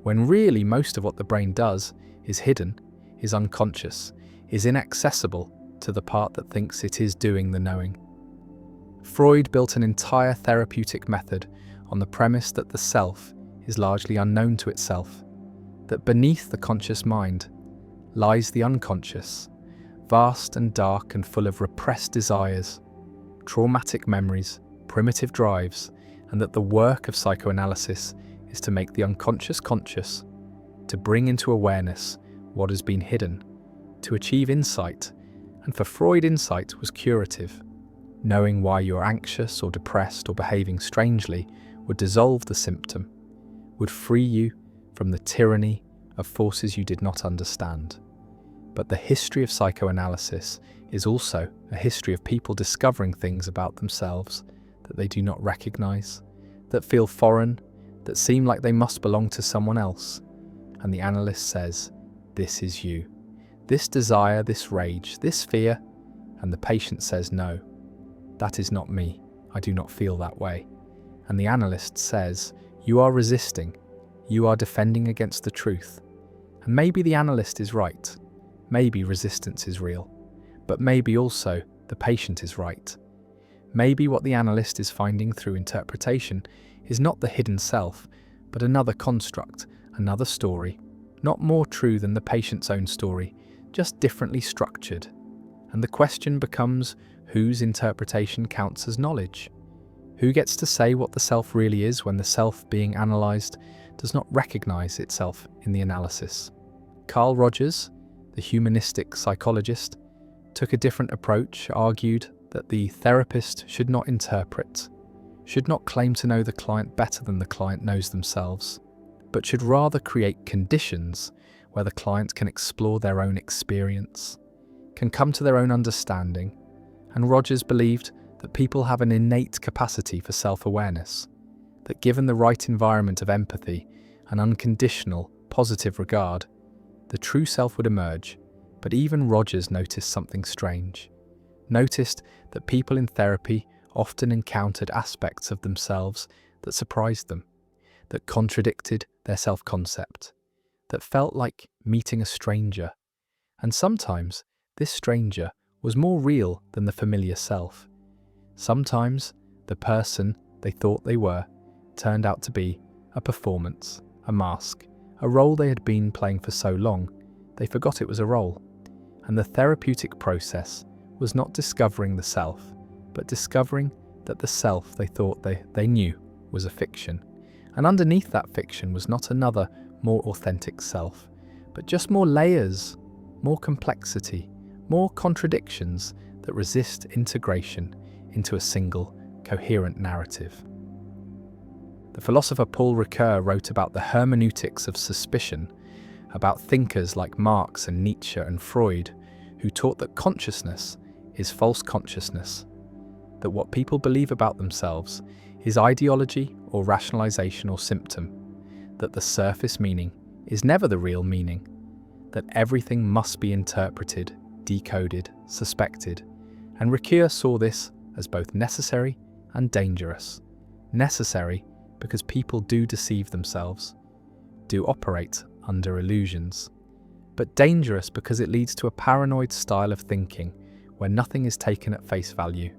when really most of what the brain does is hidden, is unconscious, is inaccessible to the part that thinks it is doing the knowing. Freud built an entire therapeutic method on the premise that the self is largely unknown to itself, that beneath the conscious mind lies the unconscious, vast and dark and full of repressed desires, traumatic memories, primitive drives, and that the work of psychoanalysis is to make the unconscious conscious, to bring into awareness what has been hidden, to achieve insight. And for Freud, insight was curative. Knowing why you're anxious or depressed or behaving strangely would dissolve the symptom, would free you from the tyranny of forces you did not understand. But the history of psychoanalysis is also a history of people discovering things about themselves that they do not recognize, that feel foreign, that seem like they must belong to someone else. And the analyst says, "This is you. This desire, this rage, this fear." And the patient says, "No, that is not me. I do not feel that way." And the analyst says, "You are resisting. You are defending against the truth." And maybe the analyst is right. Maybe resistance is real. But maybe also the patient is right. Maybe what the analyst is finding through interpretation is not the hidden self, but another construct, another story, not more true than the patient's own story, just differently structured. And the question becomes, whose interpretation counts as knowledge? Who gets to say what the self really is when the self being analysed does not recognise itself in the analysis? Carl Rogers, the humanistic psychologist, took a different approach, argued that the therapist should not interpret, should not claim to know the client better than the client knows themselves, but should rather create conditions where the client can explore their own experience, can come to their own understanding. And Rogers believed that people have an innate capacity for self-awareness, that given the right environment of empathy and unconditional, positive regard, the true self would emerge. But even Rogers noticed something strange, noticed that people in therapy often encountered aspects of themselves that surprised them, that contradicted their self-concept, that felt like meeting a stranger. And sometimes this stranger was more real than the familiar self. Sometimes the person they thought they were turned out to be a performance, a mask, a role they had been playing for so long they forgot it was a role. And the therapeutic process was not discovering the self, but discovering that the self they thought they knew was a fiction. And underneath that fiction was not another, more authentic self, but just more layers, more complexity, more contradictions that resist integration into a single, coherent narrative. The philosopher Paul Ricoeur wrote about the hermeneutics of suspicion, about thinkers like Marx and Nietzsche and Freud, who taught that consciousness is false consciousness, that what people believe about themselves is ideology or rationalization or symptom, that the surface meaning is never the real meaning, that everything must be interpreted, decoded, suspected. And Ricoeur saw this as both necessary and dangerous. Necessary because people do deceive themselves, do operate under illusions, but dangerous because it leads to a paranoid style of thinking where nothing is taken at face value,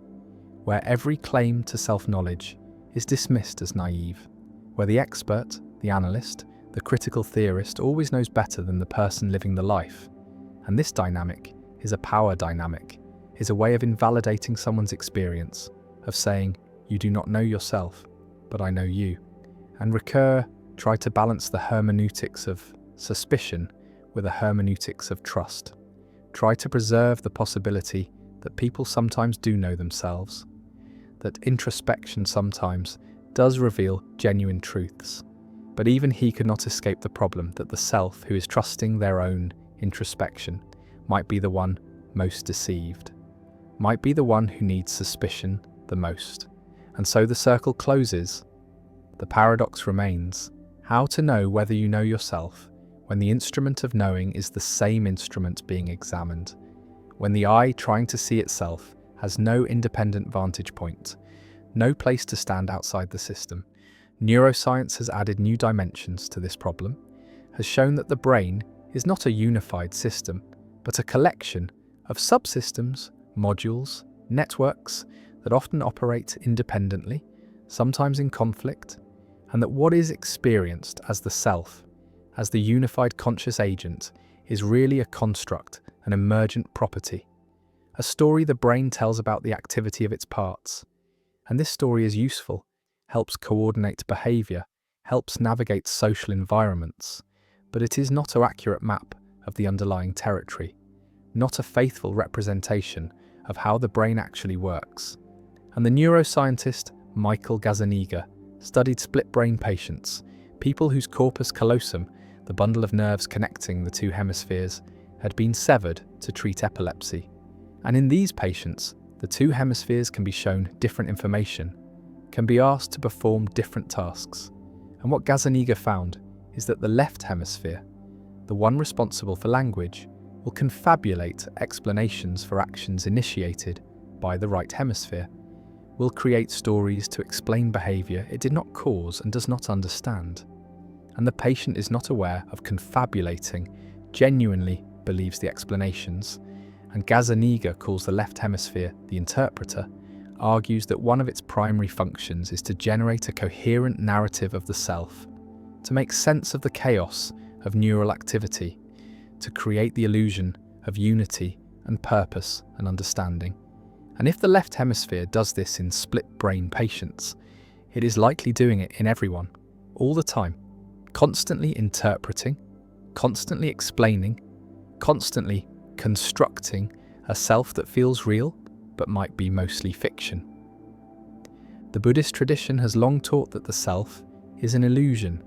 where every claim to self-knowledge is dismissed as naive, where the expert, the analyst, the critical theorist always knows better than the person living the life. And this dynamic is a power dynamic, is a way of invalidating someone's experience, of saying, "You do not know yourself, but I know you." And Ricoeur tried to balance the hermeneutics of suspicion with a hermeneutics of trust, tried to preserve the possibility that people sometimes do know themselves, that introspection sometimes does reveal genuine truths. But even he could not escape the problem that the self who is trusting their own introspection might be the one most deceived, might be the one who needs suspicion the most. And so the circle closes. The paradox remains: how to know whether you know yourself when the instrument of knowing is the same instrument being examined, when the eye trying to see itself has no independent vantage point, no place to stand outside the system. Neuroscience has added new dimensions to this problem, has shown that the brain is not a unified system, but a collection of subsystems, modules, networks that often operate independently, sometimes in conflict, and that what is experienced as the self, as the unified conscious agent, is really a construct, an emergent property, a story the brain tells about the activity of its parts. And this story is useful, helps coordinate behavior, helps navigate social environments, but it is not an accurate map of the underlying territory, not a faithful representation of how the brain actually works. And the neuroscientist Michael Gazzaniga studied split-brain patients, people whose corpus callosum, the bundle of nerves connecting the two hemispheres, had been severed to treat epilepsy. And in these patients, the two hemispheres can be shown different information, can be asked to perform different tasks. And what Gazzaniga found is that the left hemisphere, the one responsible for language, will confabulate explanations for actions initiated by the right hemisphere, will create stories to explain behavior it did not cause and does not understand. And the patient is not aware of confabulating, genuinely believes the explanations, and Gazzaniga calls the left hemisphere the interpreter, argues that one of its primary functions is to generate a coherent narrative of the self, to make sense of the chaos of neural activity, to create the illusion of unity and purpose and understanding. And if the left hemisphere does this in split-brain patients, it is likely doing it in everyone, all the time, constantly interpreting, constantly explaining, constantly constructing a self that feels real but might be mostly fiction. The Buddhist tradition has long taught that the self is an illusion,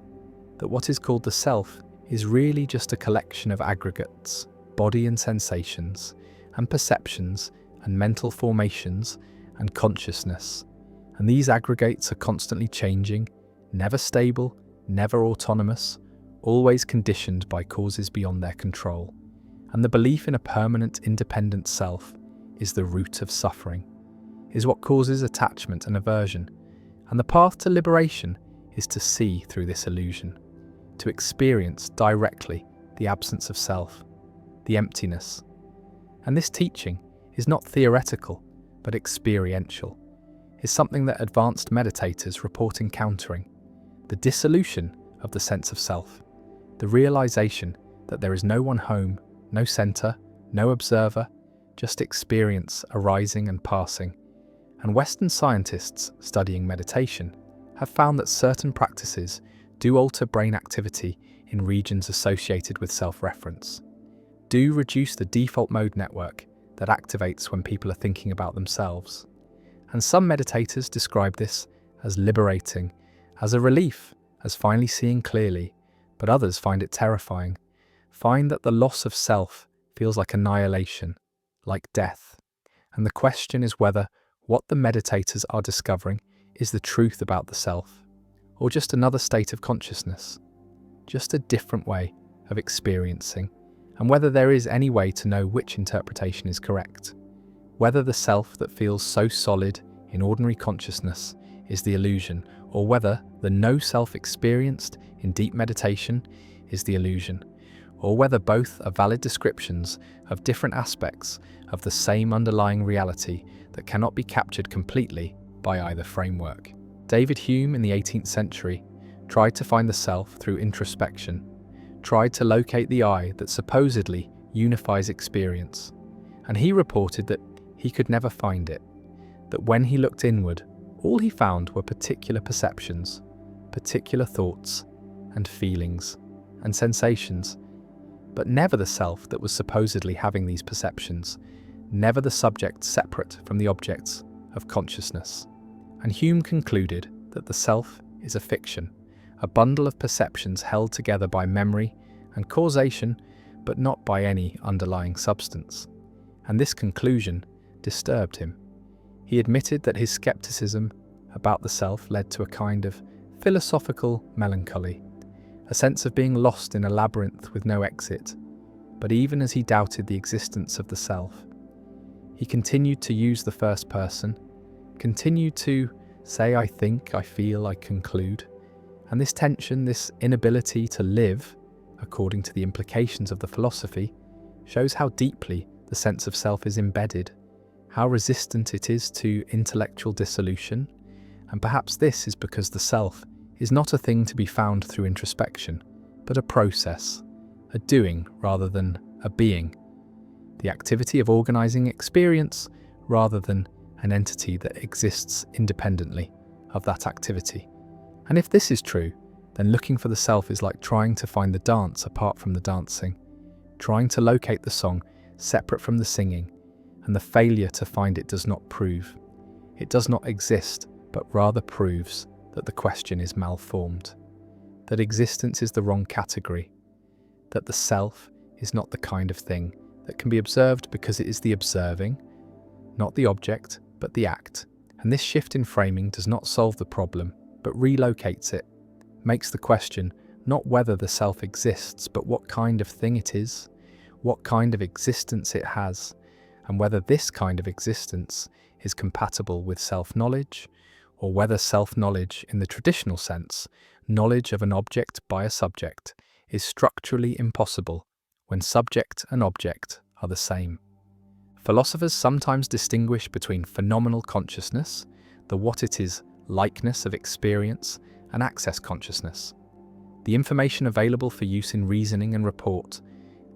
that what is called the self is really just a collection of aggregates, body and sensations, and perceptions, and mental formations, and consciousness. And these aggregates are constantly changing, never stable, never autonomous, always conditioned by causes beyond their control. And the belief in a permanent, independent self is the root of suffering, is what causes attachment and aversion. And the path to liberation is to see through this illusion, to experience directly the absence of self, the emptiness. And this teaching is not theoretical, but experiential, is something that advanced meditators report encountering. The dissolution of the sense of self, the realization that there is no one home, no center, no observer, just experience arising and passing. And Western scientists studying meditation have found that certain practices do alter brain activity in regions associated with self-reference, do reduce the default mode network that activates when people are thinking about themselves. And some meditators describe this as liberating, as a relief, as finally seeing clearly, but others find it terrifying, find that the loss of self feels like annihilation, like death. And the question is whether what the meditators are discovering is the truth about the self, or just another state of consciousness, just a different way of experiencing, and whether there is any way to know which interpretation is correct, whether the self that feels so solid in ordinary consciousness is the illusion, or whether the no self experienced in deep meditation is the illusion, or whether both are valid descriptions of different aspects of the same underlying reality that cannot be captured completely by either framework. David Hume in the 18th century tried to find the self through introspection, tried to locate the I that supposedly unifies experience, and he reported that he could never find it, that when he looked inward, all he found were particular perceptions, particular thoughts and feelings and sensations, but never the self that was supposedly having these perceptions, never the subject separate from the objects of consciousness. And Hume concluded that the self is a fiction, a bundle of perceptions held together by memory and causation, but not by any underlying substance. And this conclusion disturbed him. He admitted that his skepticism about the self led to a kind of philosophical melancholy, a sense of being lost in a labyrinth with no exit. But even as he doubted the existence of the self, he continued to use the first person, continued to say, I think, I feel, I conclude. And this tension, this inability to live, according to the implications of the philosophy, shows how deeply the sense of self is embedded, how resistant it is to intellectual dissolution, and perhaps this is because the self is not a thing to be found through introspection, but a process, a doing rather than a being, the activity of organizing experience rather than an entity that exists independently of that activity. And if this is true, then looking for the self is like trying to find the dance apart from the dancing, trying to locate the song separate from the singing, and the failure to find it does not prove. It does not exist, but rather proves that the question is malformed, that existence is the wrong category, that the self is not the kind of thing that can be observed because it is the observing, not the object, but the act. And this shift in framing does not solve the problem, but relocates it, makes the question not whether the self exists, but what kind of thing it is, what kind of existence it has, and whether this kind of existence is compatible with self-knowledge, or whether self-knowledge in the traditional sense, knowledge of an object by a subject, is structurally impossible when subject and object are the same. Philosophers sometimes distinguish between phenomenal consciousness, the what it is likeness of experience, and access consciousness, the information available for use in reasoning and report,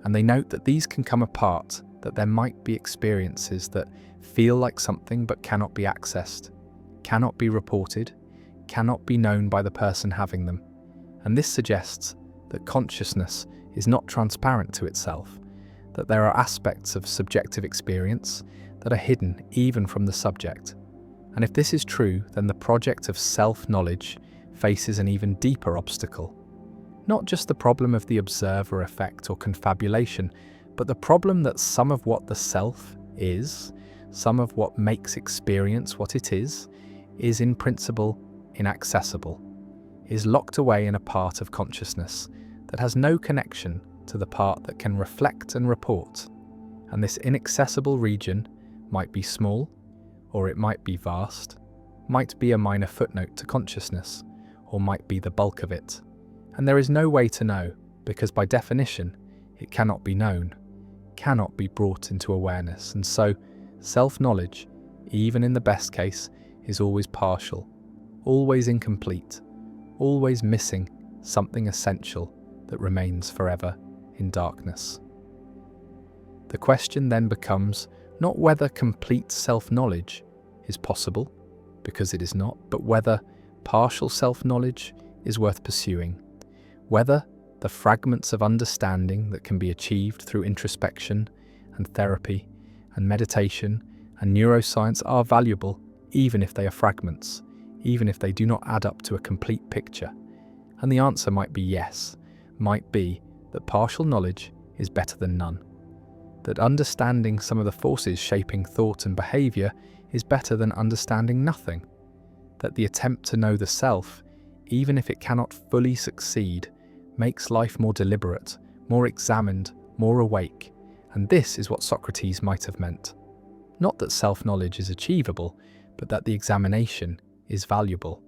and they note that these can come apart, that there might be experiences that feel like something but cannot be accessed, cannot be reported, cannot be known by the person having them. And this suggests that consciousness is not transparent to itself, that there are aspects of subjective experience that are hidden even from the subject. And if this is true, then the project of self-knowledge faces an even deeper obstacle. Not just the problem of the observer effect or confabulation, but the problem that some of what the self is, some of what makes experience what it is in principle inaccessible, is locked away in a part of consciousness that has no connection to the part that can reflect and report. And this inaccessible region might be small, or it might be vast, might be a minor footnote to consciousness, or might be the bulk of it. And there is no way to know, because by definition, it cannot be known, cannot be brought into awareness, and so self-knowledge, even in the best case, is always partial, always incomplete, always missing something essential that remains forever in darkness. The question then becomes not whether complete self-knowledge is possible, because it is not, but whether partial self-knowledge is worth pursuing, whether the fragments of understanding that can be achieved through introspection and therapy and meditation and neuroscience are valuable, even if they are fragments, even if they do not add up to a complete picture. And the answer might be yes, might be that partial knowledge is better than none, that understanding some of the forces shaping thought and behavior is better than understanding nothing, that the attempt to know the self, even if it cannot fully succeed, makes life more deliberate, more examined, more awake, and this is what Socrates might have meant. Not that self-knowledge is achievable, but that the examination is valuable,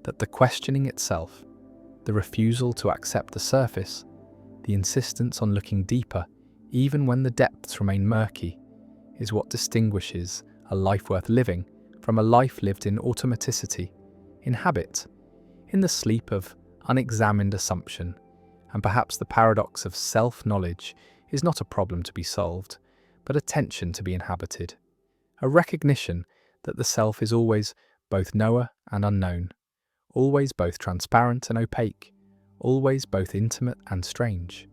that the questioning itself, the refusal to accept the surface, the insistence on looking deeper, even when the depths remain murky, is what distinguishes a life worth living from a life lived in automaticity, in habit, in the sleep of unexamined assumption. And perhaps the paradox of self-knowledge is not a problem to be solved, but a tension to be inhabited, a recognition that the self is always both knower and unknown, always both transparent and opaque, always both intimate and strange,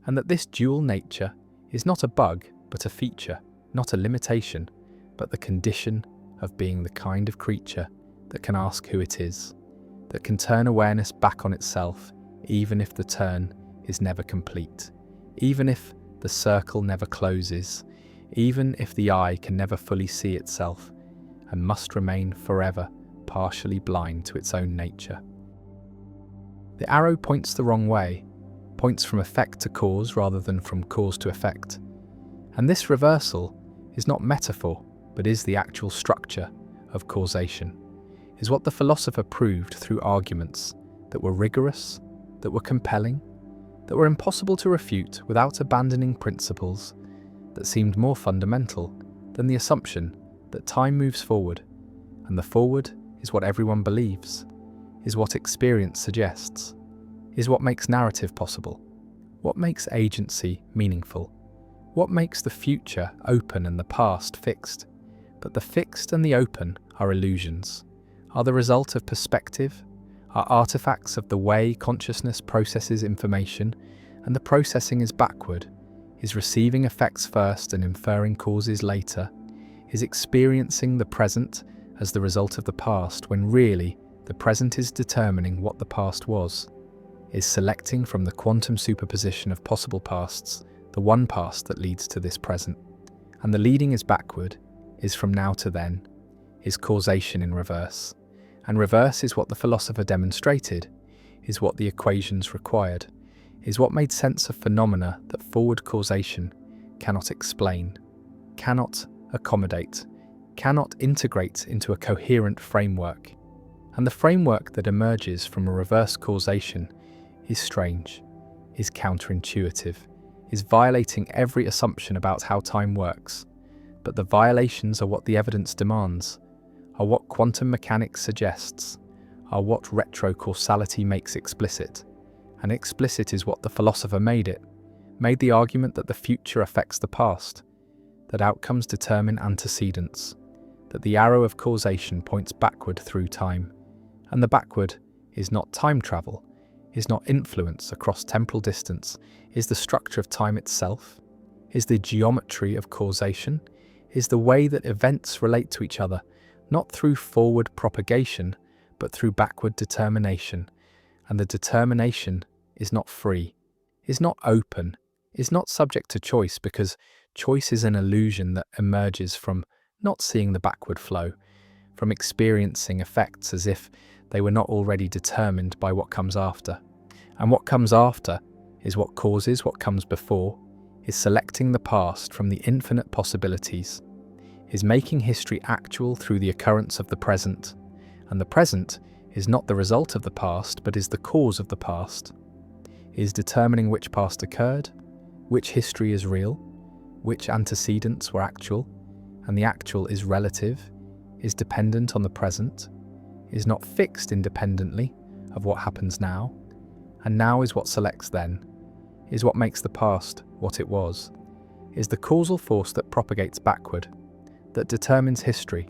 and that this dual nature is not a bug, but a feature, not a limitation, but the condition of being the kind of creature that can ask who it is, that can turn awareness back on itself, even if the turn is never complete, even if the circle never closes, even if the eye can never fully see itself, and must remain forever partially blind to its own nature. The arrow points the wrong way, points from effect to cause rather than from cause to effect. And this reversal is not metaphor, but is the actual structure of causation, is what the philosopher proved through arguments that were rigorous, that were compelling, that were impossible to refute without abandoning principles, that seemed more fundamental than the assumption that time moves forward, and the forward is what everyone believes, is what experience suggests, is what makes narrative possible, what makes agency meaningful, what makes the future open and the past fixed. But the fixed and the open are illusions, are the result of perspective, are artifacts of the way consciousness processes information, and the processing is backward, is receiving effects first and inferring causes later, is experiencing the present as the result of the past when really the present is determining what the past was, is selecting from the quantum superposition of possible pasts the one past that leads to this present, and the leading is backward, is from now to then, is causation in reverse, and reverse is what the philosopher demonstrated, is what the equations required, is what made sense of phenomena that forward causation cannot explain, cannot accommodate, cannot integrate into a coherent framework. And the framework that emerges from a reverse causation is strange, is counterintuitive, is violating every assumption about how time works. But the violations are what the evidence demands, are what quantum mechanics suggests, are what retrocausality makes explicit. And explicit is what the philosopher made the argument that the future affects the past, that outcomes determine antecedents, that the arrow of causation points backward through time, and the backward is not time travel, is not influence across temporal distance, is the structure of time itself, is the geometry of causation, is the way that events relate to each other, not through forward propagation, but through backward determination. And the determination is not free, is not open, is not subject to choice, because choice is an illusion that emerges from not seeing the backward flow, from experiencing effects as if they were not already determined by what comes after. And what comes after is what causes what comes before, is selecting the past from the infinite possibilities, is making history actual through the occurrence of the present. And the present is not the result of the past, but is the cause of the past, is determining which past occurred, which history is real, which antecedents were actual, and the actual is relative, is dependent on the present, is not fixed independently of what happens now, and now is what selects then, is what makes the past what it was, is the causal force that propagates backward, that determines history,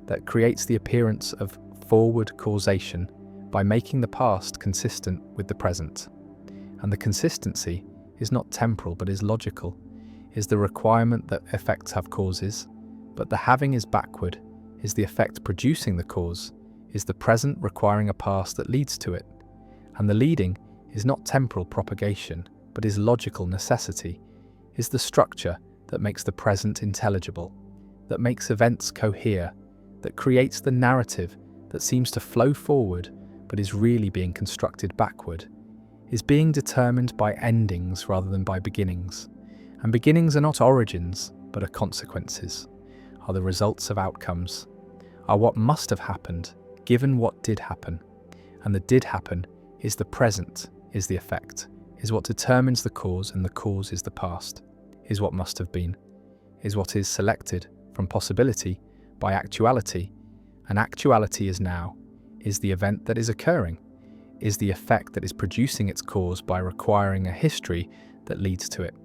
that creates the appearance of forward causation by making the past consistent with the present. And the consistency is not temporal but is logical, is the requirement that effects have causes, but the having is backward, is the effect producing the cause, is the present requiring a past that leads to it. And the leading is not temporal propagation, but is logical necessity, is the structure that makes the present intelligible, that makes events cohere, that creates the narrative that seems to flow forward but is really being constructed backward, is being determined by endings rather than by beginnings. And beginnings are not origins, but are consequences, are the results of outcomes, are what must have happened, given what did happen. And the did happen is the present, is the effect, is what determines the cause, and the cause is the past, is what must have been, is what is selected from possibility by actuality, and actuality is now, is the event that is occurring, is the effect that is producing its cause by requiring a history that leads to it.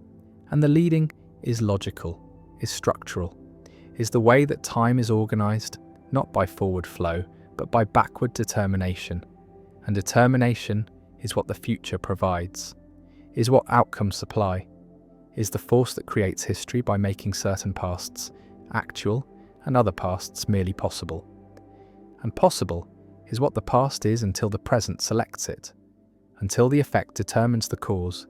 And the leading is logical, is structural, is the way that time is organized, not by forward flow, but by backward determination. And determination is what the future provides, is what outcomes supply, is the force that creates history by making certain pasts actual and other pasts merely possible. And possible is what the past is until the present selects it, until the effect determines the cause,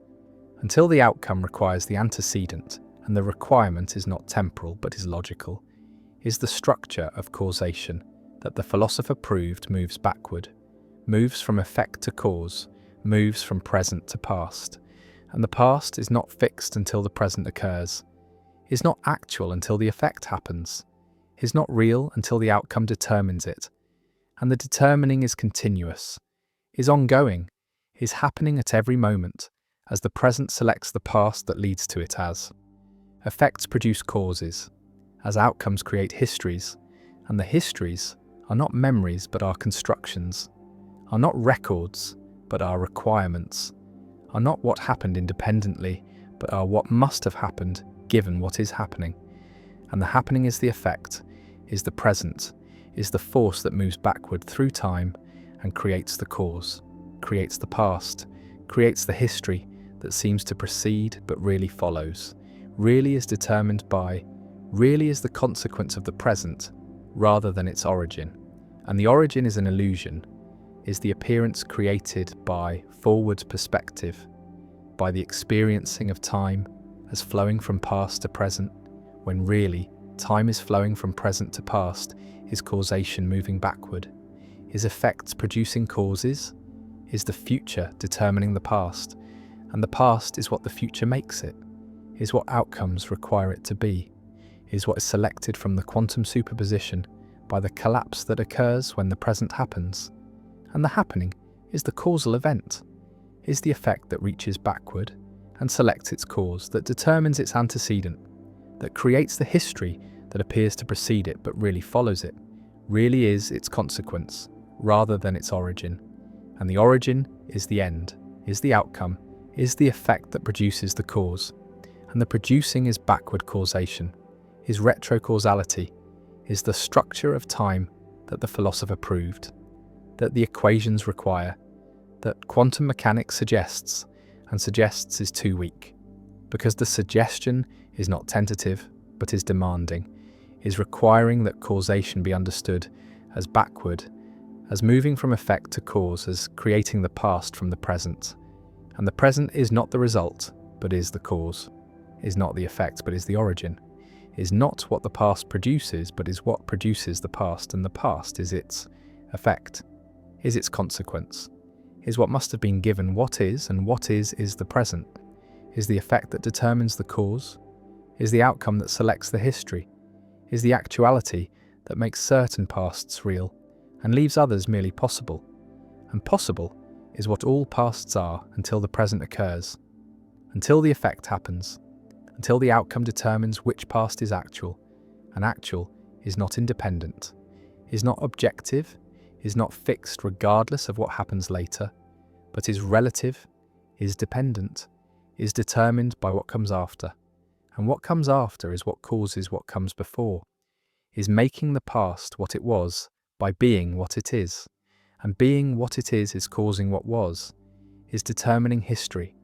until the outcome requires the antecedent, and the requirement is not temporal but is logical, is the structure of causation that the philosopher proved moves backward, moves from effect to cause, moves from present to past. And the past is not fixed until the present occurs, is not actual until the effect happens, is not real until the outcome determines it. And the determining is continuous, is ongoing, is happening at every moment, as the present selects the past that leads to it as. Effects produce causes, as outcomes create histories, and the histories are not memories but are constructions, are not records but are requirements, are not what happened independently but are what must have happened given what is happening. And the happening is the effect, is the present, is the force that moves backward through time and creates the cause, creates the past, creates the history that seems to precede but really follows, really is determined by, really is the consequence of the present rather than its origin. And the origin is an illusion, is the appearance created by forward perspective, by the experiencing of time as flowing from past to present, when really time is flowing from present to past, is causation moving backward, is effects producing causes, is the future determining the past, and the past is what the future makes it, is what outcomes require it to be, is what is selected from the quantum superposition by the collapse that occurs when the present happens. And the happening is the causal event, is the effect that reaches backward and selects its cause, that determines its antecedent, that creates the history that appears to precede it but really follows it, really is its consequence rather than its origin. And the origin is the end, is the outcome, is the effect that produces the cause. And the producing is backward causation, is retrocausality, is the structure of time that the philosopher proved, that the equations require, that quantum mechanics suggests, and suggests is too weak, because the suggestion is not tentative but is demanding, is requiring that causation be understood as backward, as moving from effect to cause, as creating the past from the present. And the present is not the result but is the cause, is not the effect but is the origin, is not what the past produces but is what produces the past, and the past is its effect, is its consequence, is what must have been given what is, and what is the present, is the effect that determines the cause, is the outcome that selects the history, is the actuality that makes certain pasts real and leaves others merely possible, and possible is what all pasts are until the present occurs, until the effect happens, until the outcome determines which past is actual, and actual is not independent, is not objective, is not fixed regardless of what happens later, but is relative, is dependent, is determined by what comes after, and what comes after is what causes what comes before, is making the past what it was by being what it is, and being what it is causing what was, is determining history,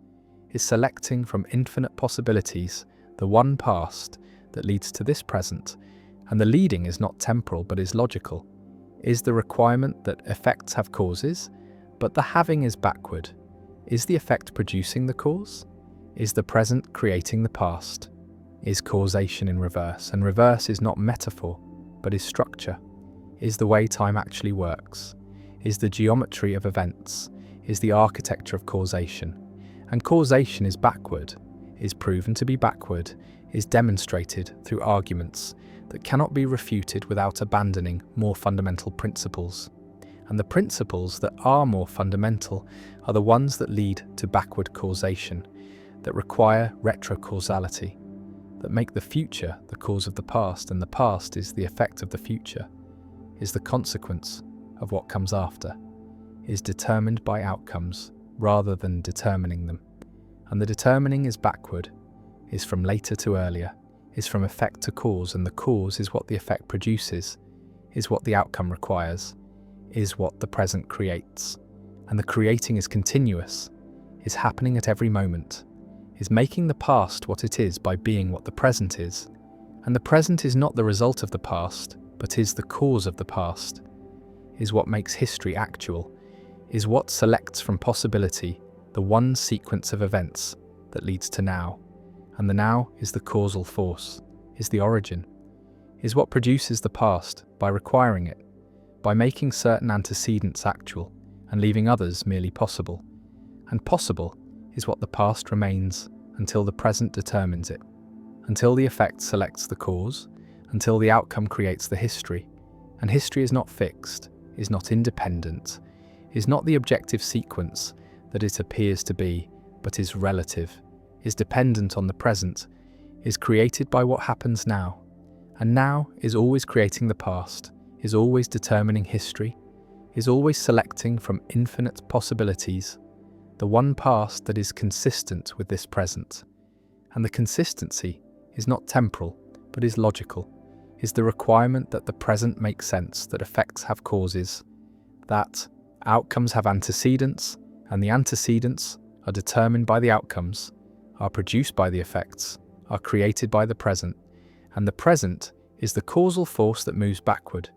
is selecting from infinite possibilities the one past that leads to this present, and the leading is not temporal but is logical, is the requirement that effects have causes, but the having is backward, is the effect producing the cause, is the present creating the past, is causation in reverse, and reverse is not metaphor but is structure, is the way time actually works, is the geometry of events, is the architecture of causation, and causation is backward, is proven to be backward, is demonstrated through arguments that cannot be refuted without abandoning more fundamental principles. And the principles that are more fundamental are the ones that lead to backward causation, that require retrocausality, that make the future the cause of the past, and the past is the effect of the future, is the consequence of what comes after, is determined by outcomes rather than determining them. And the determining is backward, is from later to earlier, is from effect to cause, and the cause is what the effect produces, is what the outcome requires, is what the present creates. And the creating is continuous, is happening at every moment, is making the past what it is by being what the present is. And the present is not the result of the past, but is the cause of the past, is what makes history actual, is what selects from possibility the one sequence of events that leads to now. And the now is the causal force, is the origin, is what produces the past by requiring it, by making certain antecedents actual and leaving others merely possible. And possible is what the past remains until the present determines it, until the effect selects the cause, until the outcome creates the history. And history is not fixed, is not independent, is not the objective sequence that it appears to be, but is relative, is dependent on the present, is created by what happens now, and now is always creating the past, is always determining history, is always selecting from infinite possibilities the one past that is consistent with this present. And the consistency is not temporal, but is logical, is the requirement that the present makes sense, that effects have causes, that outcomes have antecedents, and the antecedents are determined by the outcomes, are produced by the effects, are created by the present, and the present is the causal force that moves backward,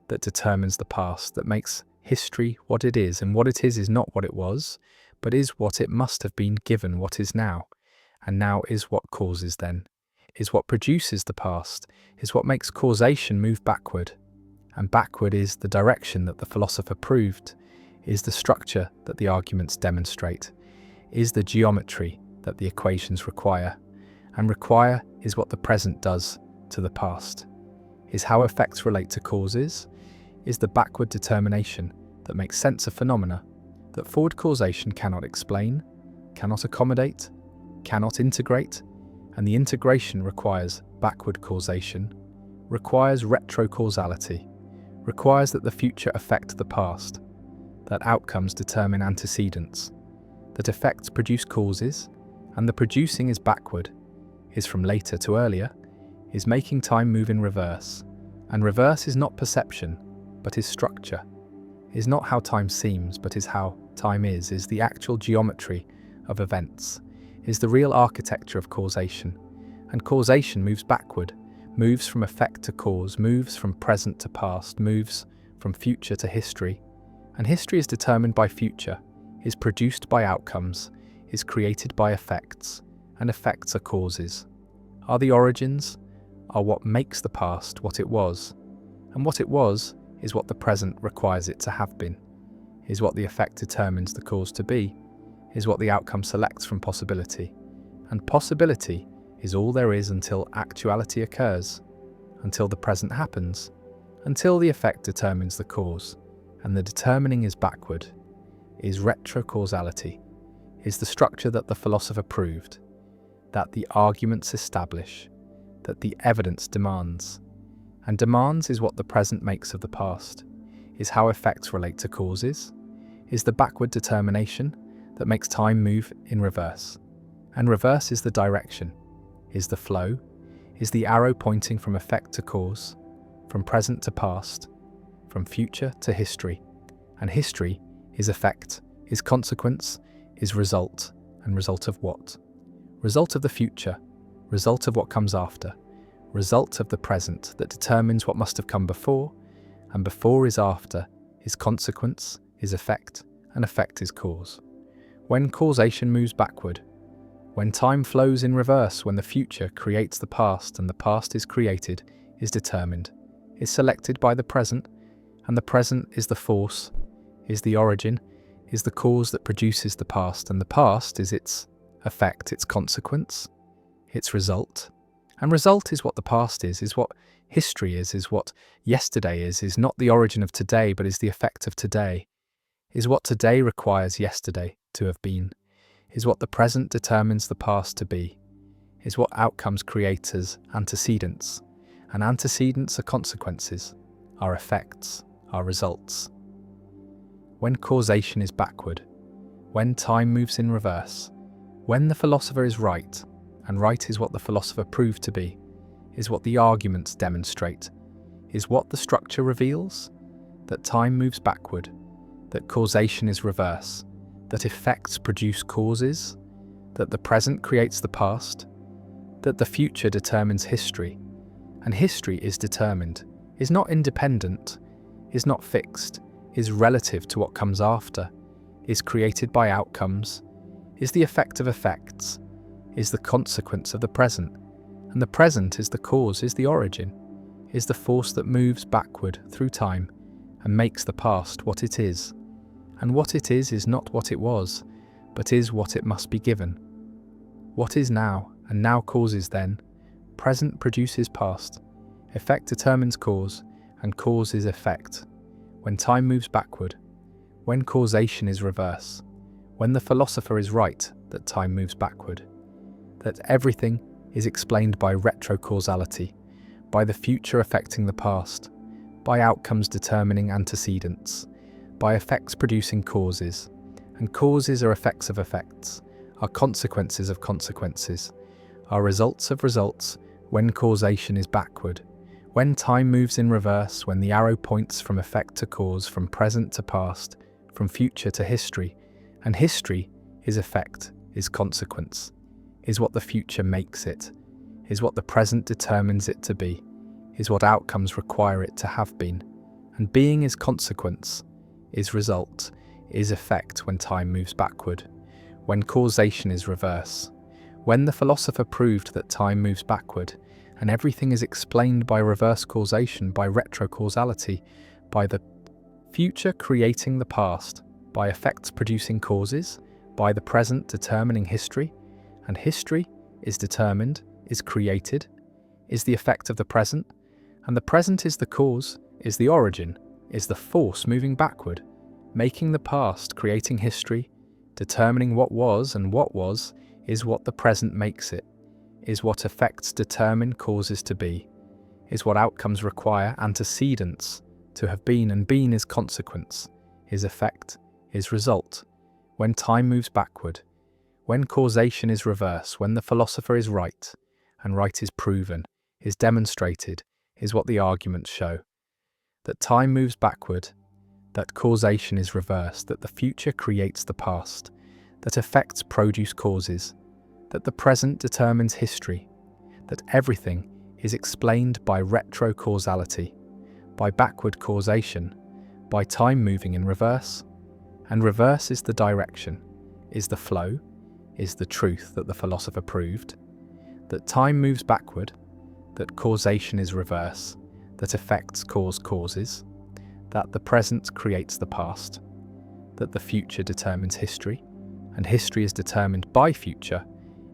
that determines the past, that makes history what it is, and what it is not what it was, but is what it must have been given what is now, and now is what causes then, is what produces the past, is what makes causation move backward, and backward is the direction that the philosopher proved, is the structure that the arguments demonstrate, is the geometry that the equations require, and require is what the present does to the past, is how effects relate to causes, is the backward determination that makes sense of phenomena that forward causation cannot explain, cannot accommodate, cannot integrate, and the integration requires backward causation, requires retrocausality, requires that the future affect the past, that outcomes determine antecedents, that effects produce causes, and the producing is backward, is from later to earlier, is making time move in reverse, and reverse is not perception, but is structure, is not how time seems, but is how time is the actual geometry of events, is the real architecture of causation, and causation moves backward, moves from effect to cause, moves from present to past, moves from future to history, and history is determined by future, is produced by outcomes, is created by effects, and effects are causes, are the origins, are what makes the past what it was, and what it was is what the present requires it to have been, is what the effect determines the cause to be, is what the outcome selects from possibility, and possibility is all there is until actuality occurs, until the present happens, until the effect determines the cause, and the determining is backward, is retrocausality, is the structure that the philosopher proved, that the arguments establish, that the evidence demands, and demands is what the present makes of the past, is how effects relate to causes, is the backward determination that makes time move in reverse, and reverse is the direction, is the flow, is the arrow pointing from effect to cause, from present to past, from future to history, and history is effect, is consequence, is result, and result of what? Result of the future, result of what comes after, result of the present that determines what must have come before, and before is after, is consequence, is effect, and effect is cause. When causation moves backward, when time flows in reverse, when the future creates the past and the past is created, is determined, is selected by the present, and the present is the force, is the origin, is the cause that produces the past, and the past is its effect, its consequence, its result. And result is what the past is what history is what yesterday is not the origin of today, but is the effect of today, is what today requires yesterday to have been, is what the present determines the past to be, is what outcomes create as antecedents, and antecedents are consequences, are effects, are results. When causation is backward, when time moves in reverse, when the philosopher is right, and right is what the philosopher proved to be, is what the arguments demonstrate, is what the structure reveals, that time moves backward, that causation is reverse, that effects produce causes, that the present creates the past, that the future determines history, and history is determined, is not independent, is not fixed, is relative to what comes after, is created by outcomes, is the effect of effects, is the consequence of the present, and the present is the cause, is the origin, is the force that moves backward through time and makes the past what it is. And what it is not what it was, but is what it must be given. What is now, and now causes then, present produces past, effect determines cause, and cause is effect. When time moves backward, when causation is reverse, when the philosopher is right that time moves backward, that everything is explained by retrocausality, by the future affecting the past, by outcomes determining antecedents, by effects producing causes, and causes are effects of effects, are consequences of consequences, are results of results when causation is backward, when time moves in reverse, when the arrow points from effect to cause, from present to past, from future to history, and history is effect, is consequence, is what the future makes it, is what the present determines it to be, is what outcomes require it to have been, and being is consequence, is result, is effect when time moves backward, when causation is reverse, when the philosopher proved that time moves backward, and everything is explained by reverse causation, by retrocausality, by the future creating the past, by effects producing causes, by the present determining history, and history is determined, is created, is the effect of the present, and the present is the cause, is the origin, is the force moving backward, making the past, creating history, determining what was, and what was, is what the present makes it, is what effects determine causes to be, is what outcomes require antecedents to have been, and been is consequence, is effect, is result, when time moves backward, when causation is reverse, when the philosopher is right, and right is proven, is demonstrated, is what the arguments show, that time moves backward, that causation is reverse, that the future creates the past, that effects produce causes, that the present determines history, that everything is explained by retrocausality, by backward causation, by time moving in reverse, and reverse is the direction, is the flow, is the truth that the philosopher proved, that time moves backward, that causation is reverse, that effects cause causes, that the present creates the past, that the future determines history, and history is determined by future,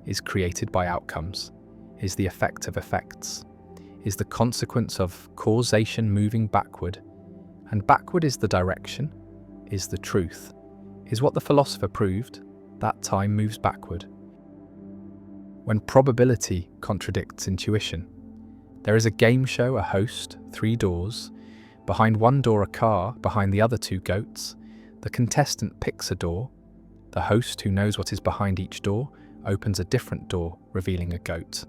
is created by outcomes, is the effect of effects, is the consequence of causation moving backward, and backward is the direction, is the truth, is what the philosopher proved, that time moves backward. When probability contradicts intuition, there is a game show, a host, 3 doors, behind one door a car, behind the other 2 goats, the contestant picks a door, the host, who knows what is behind each door, opens a different door, revealing a goat,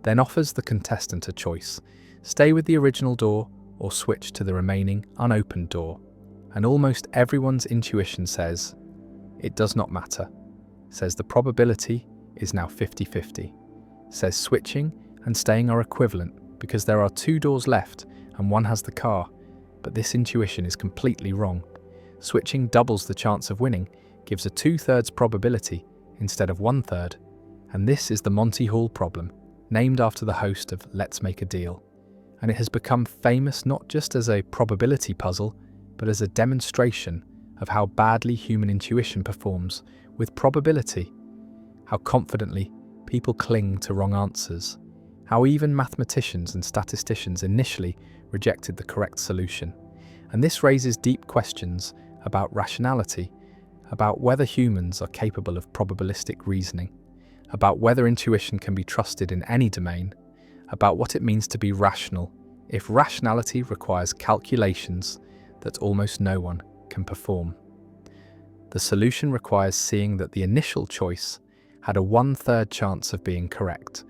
then offers the contestant a choice, stay with the original door or switch to the remaining unopened door, and almost everyone's intuition says, it does not matter, says the probability is now 50-50, says switching and staying are equivalent because there are 2 doors left and one has the car, but this intuition is completely wrong. Switching doubles the chance of winning, gives a 2/3 probability instead of 1/3, and this is the Monty Hall problem, named after the host of Let's Make a Deal, and it has become famous not just as a probability puzzle, but as a demonstration of how badly human intuition performs with probability, how confidently people cling to wrong answers, how even mathematicians and statisticians initially rejected the correct solution. And this raises deep questions about rationality, about whether humans are capable of probabilistic reasoning, about whether intuition can be trusted in any domain, about what it means to be rational if rationality requires calculations that almost no one can perform. The solution requires seeing that the initial choice had a 1/3 chance of being correct,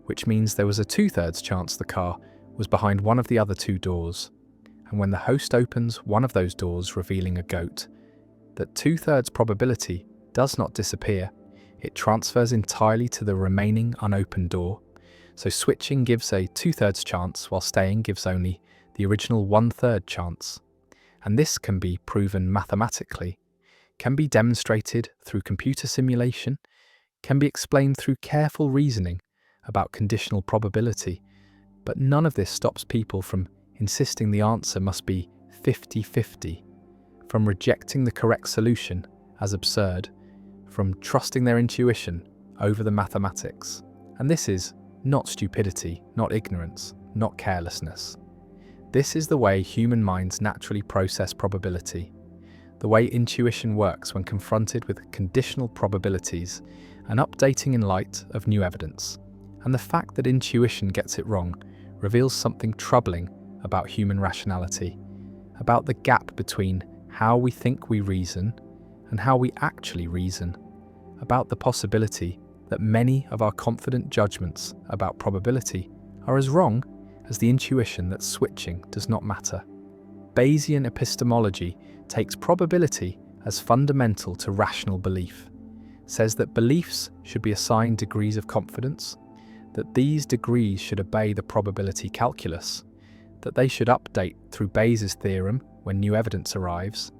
which means there was a 2/3 chance the car was behind one of the other 2 doors, and when the host opens one of those doors revealing a goat, that 2/3 probability does not disappear, it transfers entirely to the remaining unopened door, so switching gives a 2/3 chance while staying gives only the original 1/3 chance. And this can be proven mathematically, can be demonstrated through computer simulation, can be explained through careful reasoning about conditional probability, but none of this stops people from insisting the answer must be 50-50, from rejecting the correct solution as absurd, from trusting their intuition over the mathematics. And this is not stupidity, not ignorance, not carelessness. This is the way human minds naturally process probability, the way intuition works when confronted with conditional probabilities and updating in light of new evidence. And the fact that intuition gets it wrong reveals something troubling about human rationality, about the gap between how we think we reason and how we actually reason, about the possibility that many of our confident judgments about probability are as wrong as the intuition that switching does not matter. Bayesian epistemology takes probability as fundamental to rational belief, says that beliefs should be assigned degrees of confidence, that these degrees should obey the probability calculus, that they should update through Bayes' theorem when new evidence arrives.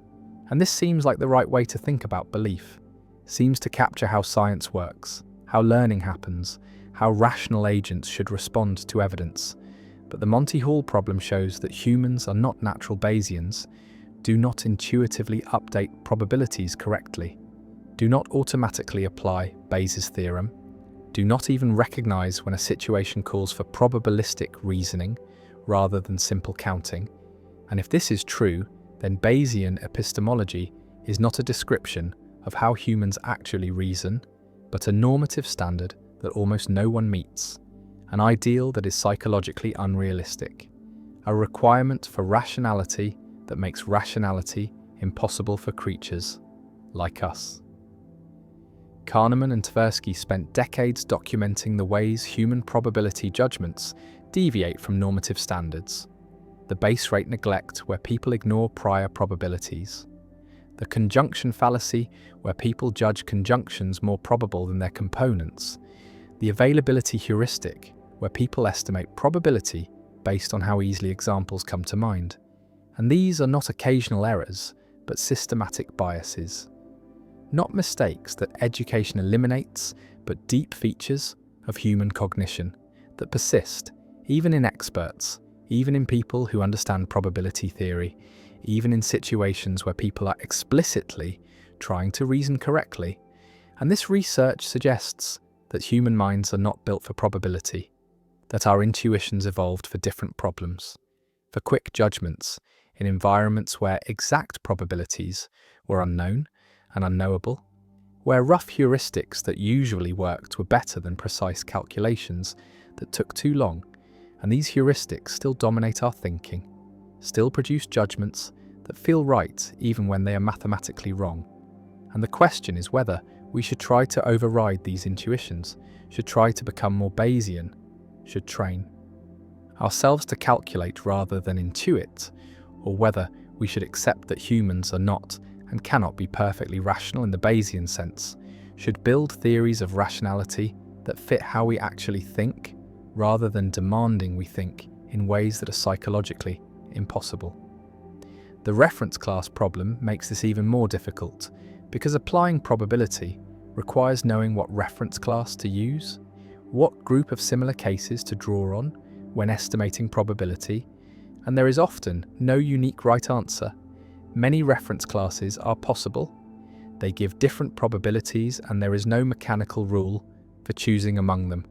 And this seems like the right way to think about belief, seems to capture how science works, how learning happens, how rational agents should respond to evidence. But the Monty Hall problem shows that humans are not natural Bayesians, do not intuitively update probabilities correctly, do not automatically apply Bayes' theorem, do not even recognize when a situation calls for probabilistic reasoning rather than simple counting. And if this is true, then Bayesian epistemology is not a description of how humans actually reason, but a normative standard that almost no one meets, an ideal that is psychologically unrealistic, a requirement for rationality that makes rationality impossible for creatures like us. Kahneman and Tversky spent decades documenting the ways human probability judgments deviate from normative standards. The base rate neglect, where people ignore prior probabilities. The conjunction fallacy, where people judge conjunctions more probable than their components. The availability heuristic, where people estimate probability based on how easily examples come to mind. And these are not occasional errors, but systematic biases. Not mistakes that education eliminates, but deep features of human cognition that persist, even in experts, even in people who understand probability theory, even in situations where people are explicitly trying to reason correctly. And this research suggests that human minds are not built for probability, that our intuitions evolved for different problems, for quick judgments in environments where exact probabilities were unknown and unknowable, where rough heuristics that usually worked were better than precise calculations that took too long, and these heuristics still dominate our thinking, still produce judgments that feel right even when they are mathematically wrong. And the question is whether we should try to override these intuitions, should try to become more Bayesian, should train ourselves to calculate rather than intuit, or whether we should accept that humans are not and cannot be perfectly rational in the Bayesian sense, should build theories of rationality that fit how we actually think, rather than demanding we think in ways that are psychologically impossible. The reference class problem makes this even more difficult, because applying probability requires knowing what reference class to use, what group of similar cases to draw on when estimating probability, and there is often no unique right answer. Many reference classes are possible. They give different probabilities, and there is no mechanical rule for choosing among them.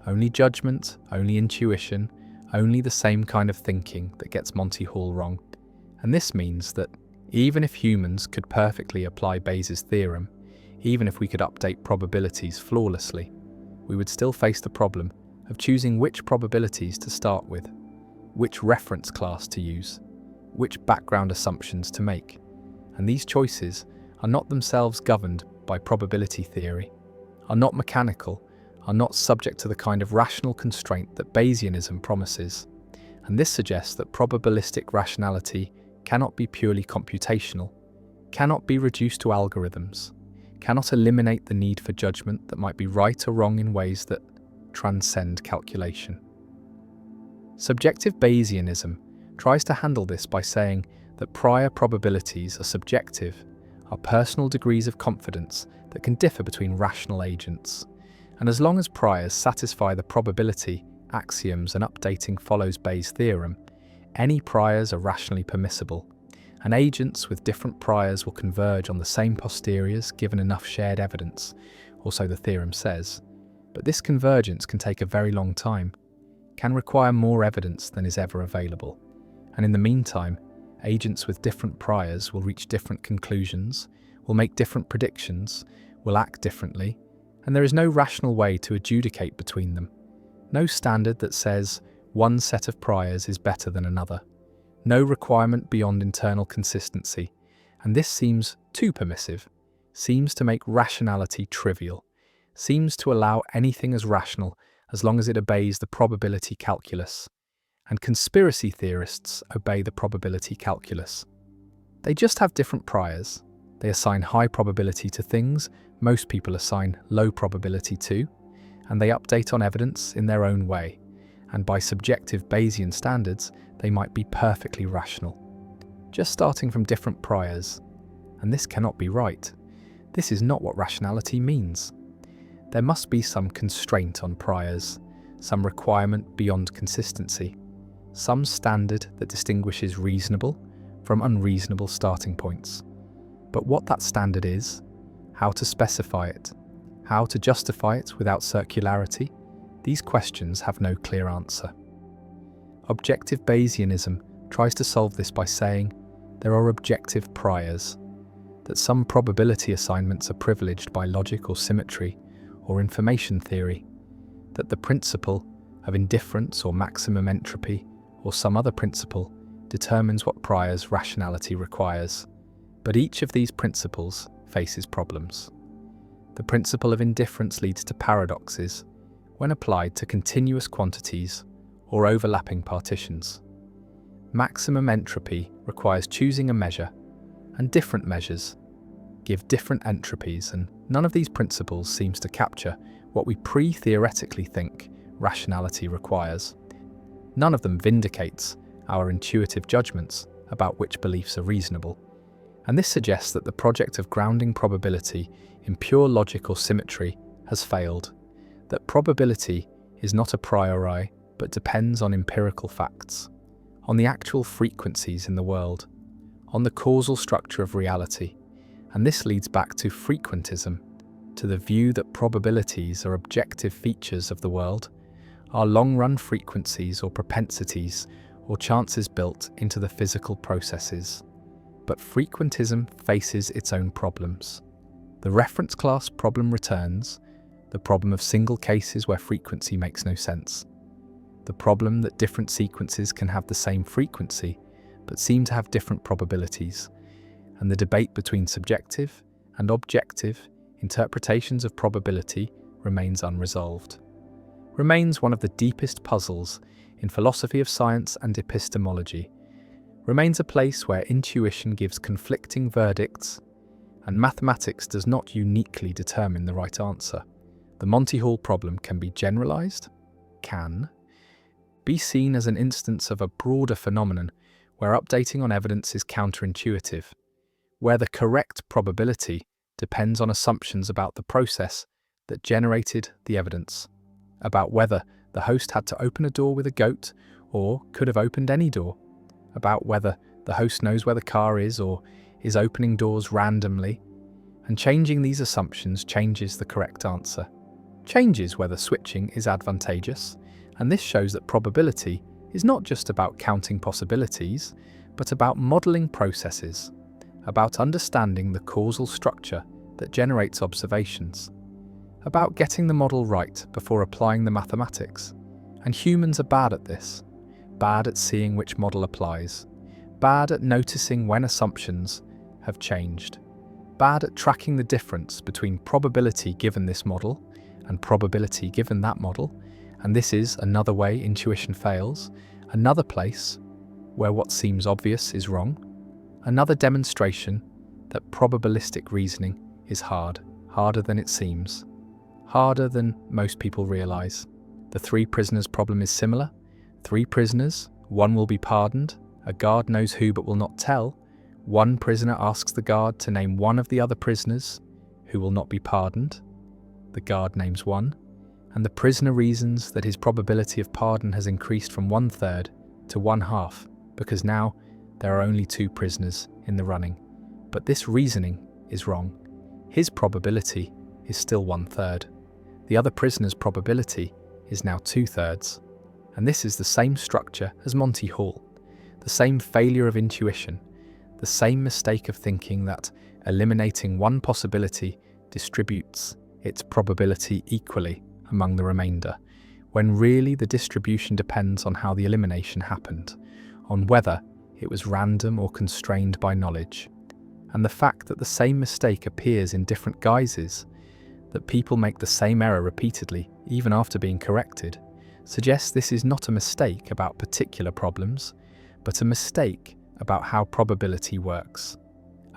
Only judgment, only intuition, only the same kind of thinking that gets Monty Hall wrong. And this means that even if humans could perfectly apply Bayes' theorem, even if we could update probabilities flawlessly, we would still face the problem of choosing which probabilities to start with, which reference class to use, which background assumptions to make. And these choices are not themselves governed by probability theory, are not mechanical, are not subject to the kind of rational constraint that Bayesianism promises. And this suggests that probabilistic rationality cannot be purely computational, cannot be reduced to algorithms, cannot eliminate the need for judgment that might be right or wrong in ways that transcend calculation. Subjective Bayesianism tries to handle this by saying that prior probabilities are subjective, are personal degrees of confidence that can differ between rational agents. And as long as priors satisfy the probability axioms and updating follows Bayes' theorem, any priors are rationally permissible, and agents with different priors will converge on the same posteriors given enough shared evidence, or so the theorem says. But this convergence can take a very long time, can require more evidence than is ever available. And in the meantime, agents with different priors will reach different conclusions, will make different predictions, will act differently, and there is no rational way to adjudicate between them. No standard that says one set of priors is better than another. No requirement beyond internal consistency. And this seems too permissive, seems to make rationality trivial, seems to allow anything as rational as long as it obeys the probability calculus. And conspiracy theorists obey the probability calculus. They just have different priors. They assign high probability to things most people assign low probability to, and they update on evidence in their own way. And by subjective Bayesian standards, they might be perfectly rational, just starting from different priors. And this cannot be right. This is not what rationality means. There must be some constraint on priors, some requirement beyond consistency, some standard that distinguishes reasonable from unreasonable starting points. But what that standard is, how to specify it, how to justify it without circularity, these questions have no clear answer. Objective Bayesianism tries to solve this by saying there are objective priors, that some probability assignments are privileged by logic or symmetry or information theory, that the principle of indifference or maximum entropy or some other principle determines what priors rationality requires. But each of these principles faces problems. The principle of indifference leads to paradoxes when applied to continuous quantities or overlapping partitions. Maximum entropy requires choosing a measure, and different measures give different entropies, and none of these principles seems to capture what we pre-theoretically think rationality requires. None of them vindicates our intuitive judgments about which beliefs are reasonable. And this suggests that the project of grounding probability in pure logic or symmetry has failed, that probability is not a priori but depends on empirical facts, on the actual frequencies in the world, on the causal structure of reality. And this leads back to frequentism, to the view that probabilities are objective features of the world, are long-run frequencies or propensities or chances built into the physical processes. But frequentism faces its own problems. The reference class problem returns, the problem of single cases where frequency makes no sense, the problem that different sequences can have the same frequency but seem to have different probabilities, and the debate between subjective and objective interpretations of probability remains unresolved. Remains one of the deepest puzzles in philosophy of science and epistemology, remains a place where intuition gives conflicting verdicts, and mathematics does not uniquely determine the right answer. The Monty Hall problem can be generalized, can be seen as an instance of a broader phenomenon where updating on evidence is counterintuitive, where the correct probability depends on assumptions about the process that generated the evidence, about whether the host had to open a door with a goat or could have opened any door, about whether the host knows where the car is or is opening doors randomly, and changing these assumptions changes the correct answer, changes whether switching is advantageous, and this shows that probability is not just about counting possibilities, but about modelling processes, about understanding the causal structure that generates observations, about getting the model right before applying the mathematics. And humans are bad at this, bad at seeing which model applies, bad at noticing when assumptions have changed, bad at tracking the difference between probability given this model and probability given that model. And this is another way intuition fails, another place where what seems obvious is wrong, another demonstration that probabilistic reasoning is hard, harder than it seems, harder than most people realize. The three prisoners problem is similar. Three prisoners, one will be pardoned, a guard knows who but will not tell. One prisoner asks the guard to name one of the other prisoners who will not be pardoned. The guard names one, and the prisoner reasons that his probability of pardon has increased from 1/3 to 1/2 because now there are only two prisoners in the running. But this reasoning is wrong. His probability is still 1/3. The other prisoner's probability is now 2/3. And this is the same structure as Monty Hall, the same failure of intuition, the same mistake of thinking that eliminating one possibility distributes its probability equally among the remainder, when really the distribution depends on how the elimination happened, on whether it was random or constrained by knowledge. And the fact that the same mistake appears in different guises, that people make the same error repeatedly, even after being corrected, suggests this is not a mistake about particular problems, but a mistake about how probability works.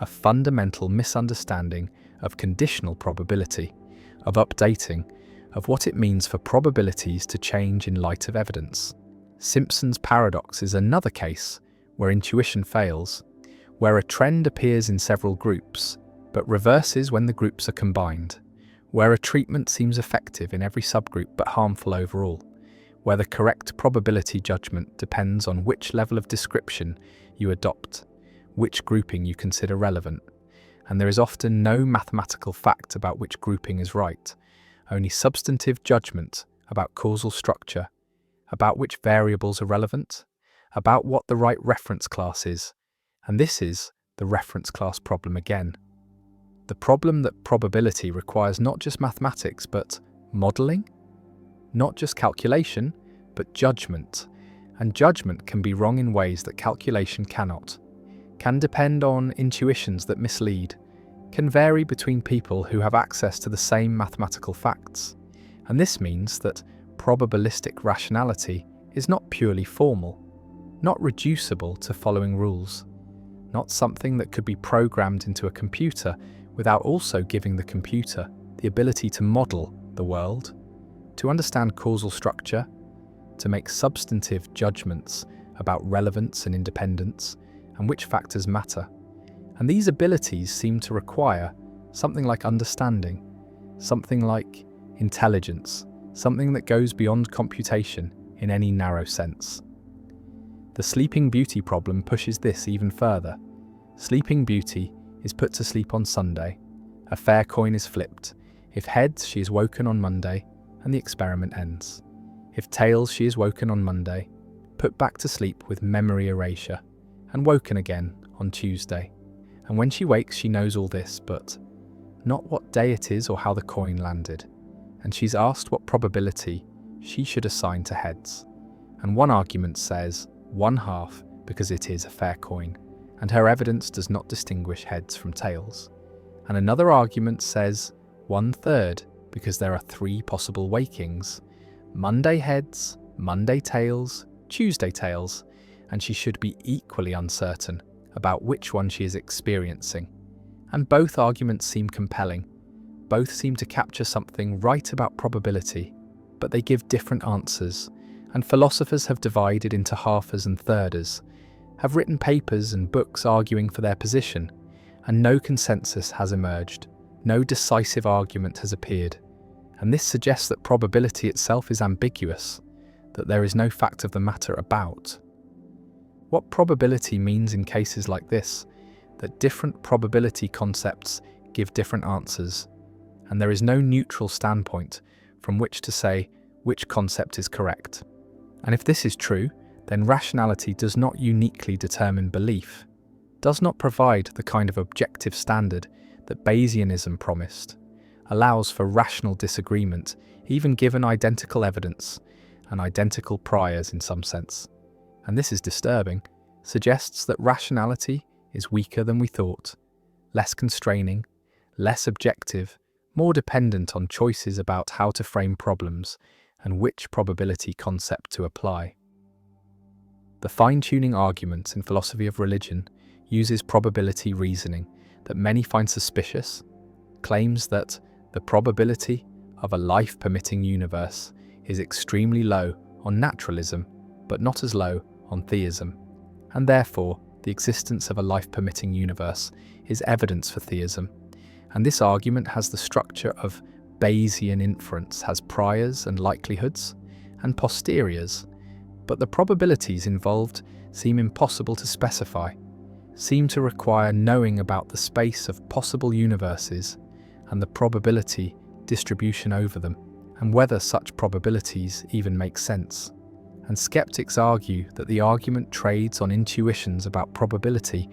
A fundamental misunderstanding of conditional probability, of updating, of what it means for probabilities to change in light of evidence. Simpson's paradox is another case where intuition fails, where a trend appears in several groups, but reverses when the groups are combined, where a treatment seems effective in every subgroup but harmful overall, where the correct probability judgment depends on which level of description you adopt, which grouping you consider relevant, and there is often no mathematical fact about which grouping is right, only substantive judgment about causal structure, about which variables are relevant, about what the right reference class is, and this is the reference class problem again. The problem that probability requires not just mathematics but modelling, not just calculation, but judgment, and judgment can be wrong in ways that calculation cannot, can depend on intuitions that mislead, can vary between people who have access to the same mathematical facts, and this means that probabilistic rationality is not purely formal, not reducible to following rules, not something that could be programmed into a computer without also giving the computer the ability to model the world, to understand causal structure, to make substantive judgments about relevance and independence, and which factors matter. And these abilities seem to require something like understanding, something like intelligence, something that goes beyond computation in any narrow sense. The Sleeping Beauty problem pushes this even further. Sleeping Beauty is put to sleep on Sunday. A fair coin is flipped. If heads, she is woken on Monday, and the experiment ends. If tails, she is woken on Monday, put back to sleep with memory erasure, and woken again on Tuesday. And when she wakes, she knows all this, but not what day it is or how the coin landed. And she's asked what probability she should assign to heads. And one argument says 1/2 because it is a fair coin, and her evidence does not distinguish heads from tails. And another argument says 1/3 because there are 3 possible wakings: Monday heads, Monday tails, Tuesday tails, and she should be equally uncertain about which one she is experiencing. And both arguments seem compelling. Both seem to capture something right about probability, but they give different answers, and philosophers have divided into halfers and thirders, have written papers and books arguing for their position, and no consensus has emerged, no decisive argument has appeared. And this suggests that probability itself is ambiguous, that there is no fact of the matter about. What probability means in cases like this, that different probability concepts give different answers, and there is no neutral standpoint from which to say which concept is correct. And if this is true, then rationality does not uniquely determine belief, does not provide the kind of objective standard that Bayesianism promised, allows for rational disagreement, even given identical evidence and identical priors in some sense. And this is disturbing, suggests that rationality is weaker than we thought, less constraining, less objective, more dependent on choices about how to frame problems and which probability concept to apply. The fine-tuning argument in philosophy of religion uses probability reasoning that many find suspicious, claims that the probability of a life-permitting universe is extremely low on naturalism, but not as low on theism, and therefore the existence of a life-permitting universe is evidence for theism. And this argument has the structure of Bayesian inference, has priors and likelihoods, and posteriors, but the probabilities involved seem impossible to specify, seem to require knowing about the space of possible universes and the probability distribution over them, and whether such probabilities even make sense. And skeptics argue that the argument trades on intuitions about probability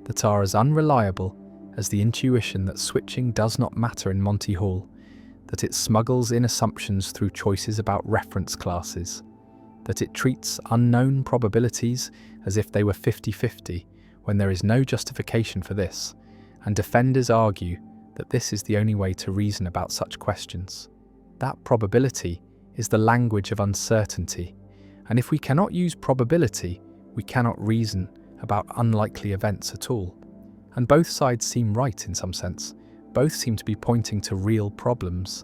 that are as unreliable as the intuition that switching does not matter in Monty Hall, that it smuggles in assumptions through choices about reference classes, that it treats unknown probabilities as if they were 50-50 when there is no justification for this, and defenders argue that this is the only way to reason about such questions. That probability is the language of uncertainty, and if we cannot use probability, we cannot reason about unlikely events at all. And both sides seem right in some sense. Both seem to be pointing to real problems,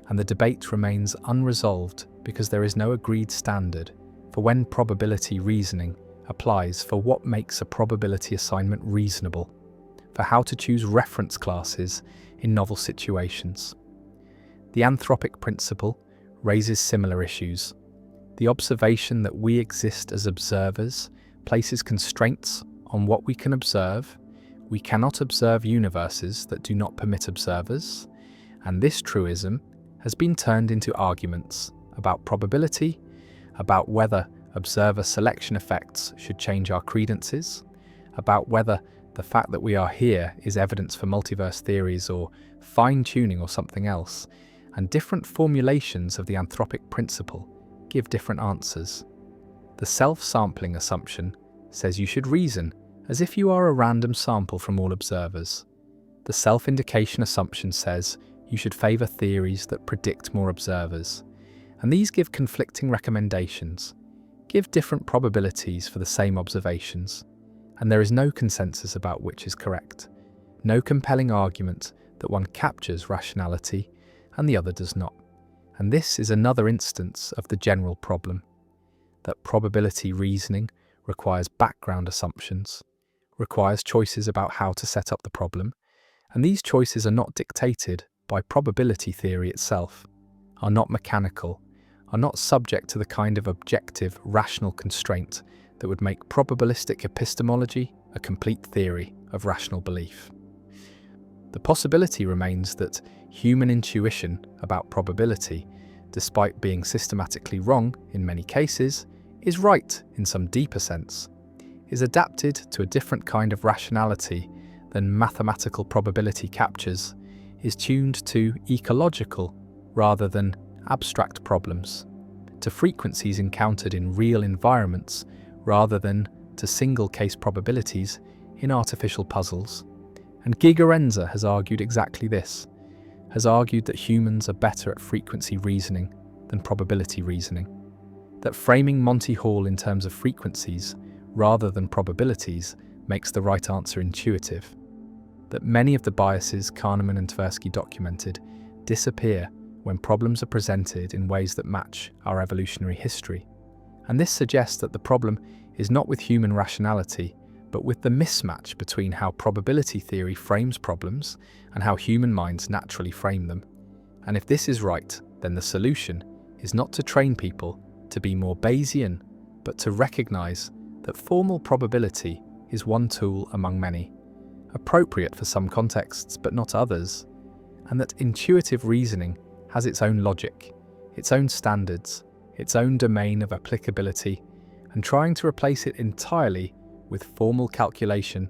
and the debate remains unresolved because there is no agreed standard for when probability reasoning applies, for what makes a probability assignment reasonable, for how to choose reference classes in novel situations. The anthropic principle raises similar issues. The observation that we exist as observers places constraints on what we can observe. We cannot observe universes that do not permit observers, and this truism has been turned into arguments about probability, about whether observer selection effects should change our credences, about whether the fact that we are here is evidence for multiverse theories or fine-tuning or something else, and different formulations of the anthropic principle give different answers. The self-sampling assumption says you should reason as if you are a random sample from all observers. The self-indication assumption says you should favour theories that predict more observers, and these give conflicting recommendations, give different probabilities for the same observations, and there is no consensus about which is correct, no compelling argument that one captures rationality and the other does not. And this is another instance of the general problem, that probability reasoning requires background assumptions, requires choices about how to set up the problem, and these choices are not dictated by probability theory itself, are not mechanical, are not subject to the kind of objective, rational constraint that would make probabilistic epistemology a complete theory of rational belief. The possibility remains that human intuition about probability, despite being systematically wrong in many cases, is right in some deeper sense, is adapted to a different kind of rationality than mathematical probability captures, is tuned to ecological rather than abstract problems, to frequencies encountered in real environments rather than to single-case probabilities in artificial puzzles. And Gigerenzer has argued exactly this, has argued that humans are better at frequency reasoning than probability reasoning, that framing Monty Hall in terms of frequencies rather than probabilities makes the right answer intuitive, that many of the biases Kahneman and Tversky documented disappear when problems are presented in ways that match our evolutionary history. And this suggests that the problem is not with human rationality, but with the mismatch between how probability theory frames problems and how human minds naturally frame them. And if this is right, then the solution is not to train people to be more Bayesian, but to recognize that formal probability is one tool among many, appropriate for some contexts but not others, and that intuitive reasoning has its own logic, its own standards, its own domain of applicability, and trying to replace it entirely with formal calculation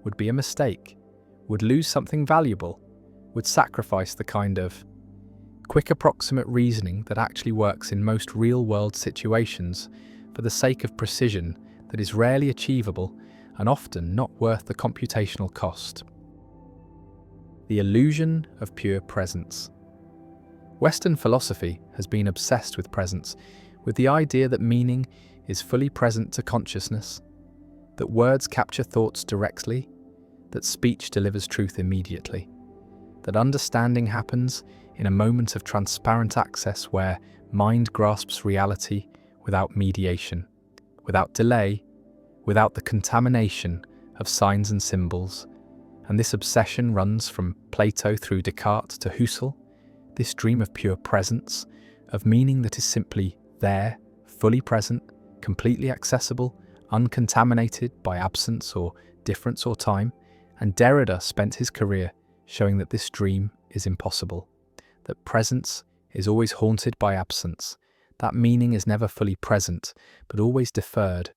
would be a mistake, would lose something valuable, would sacrifice the kind of quick approximate reasoning that actually works in most real-world situations for the sake of precision that is rarely achievable and often not worth the computational cost. The illusion of pure presence. Western philosophy has been obsessed with presence, with the idea that meaning is fully present to consciousness, that words capture thoughts directly, that speech delivers truth immediately, that understanding happens in a moment of transparent access where mind grasps reality without mediation, without delay, without the contamination of signs and symbols. And this obsession runs from Plato through Descartes to Husserl, this dream of pure presence, of meaning that is simply there, fully present, completely accessible, uncontaminated by absence or difference or time. And Derrida spent his career showing that this dream is impossible, that presence is always haunted by absence, that meaning is never fully present, but always deferred,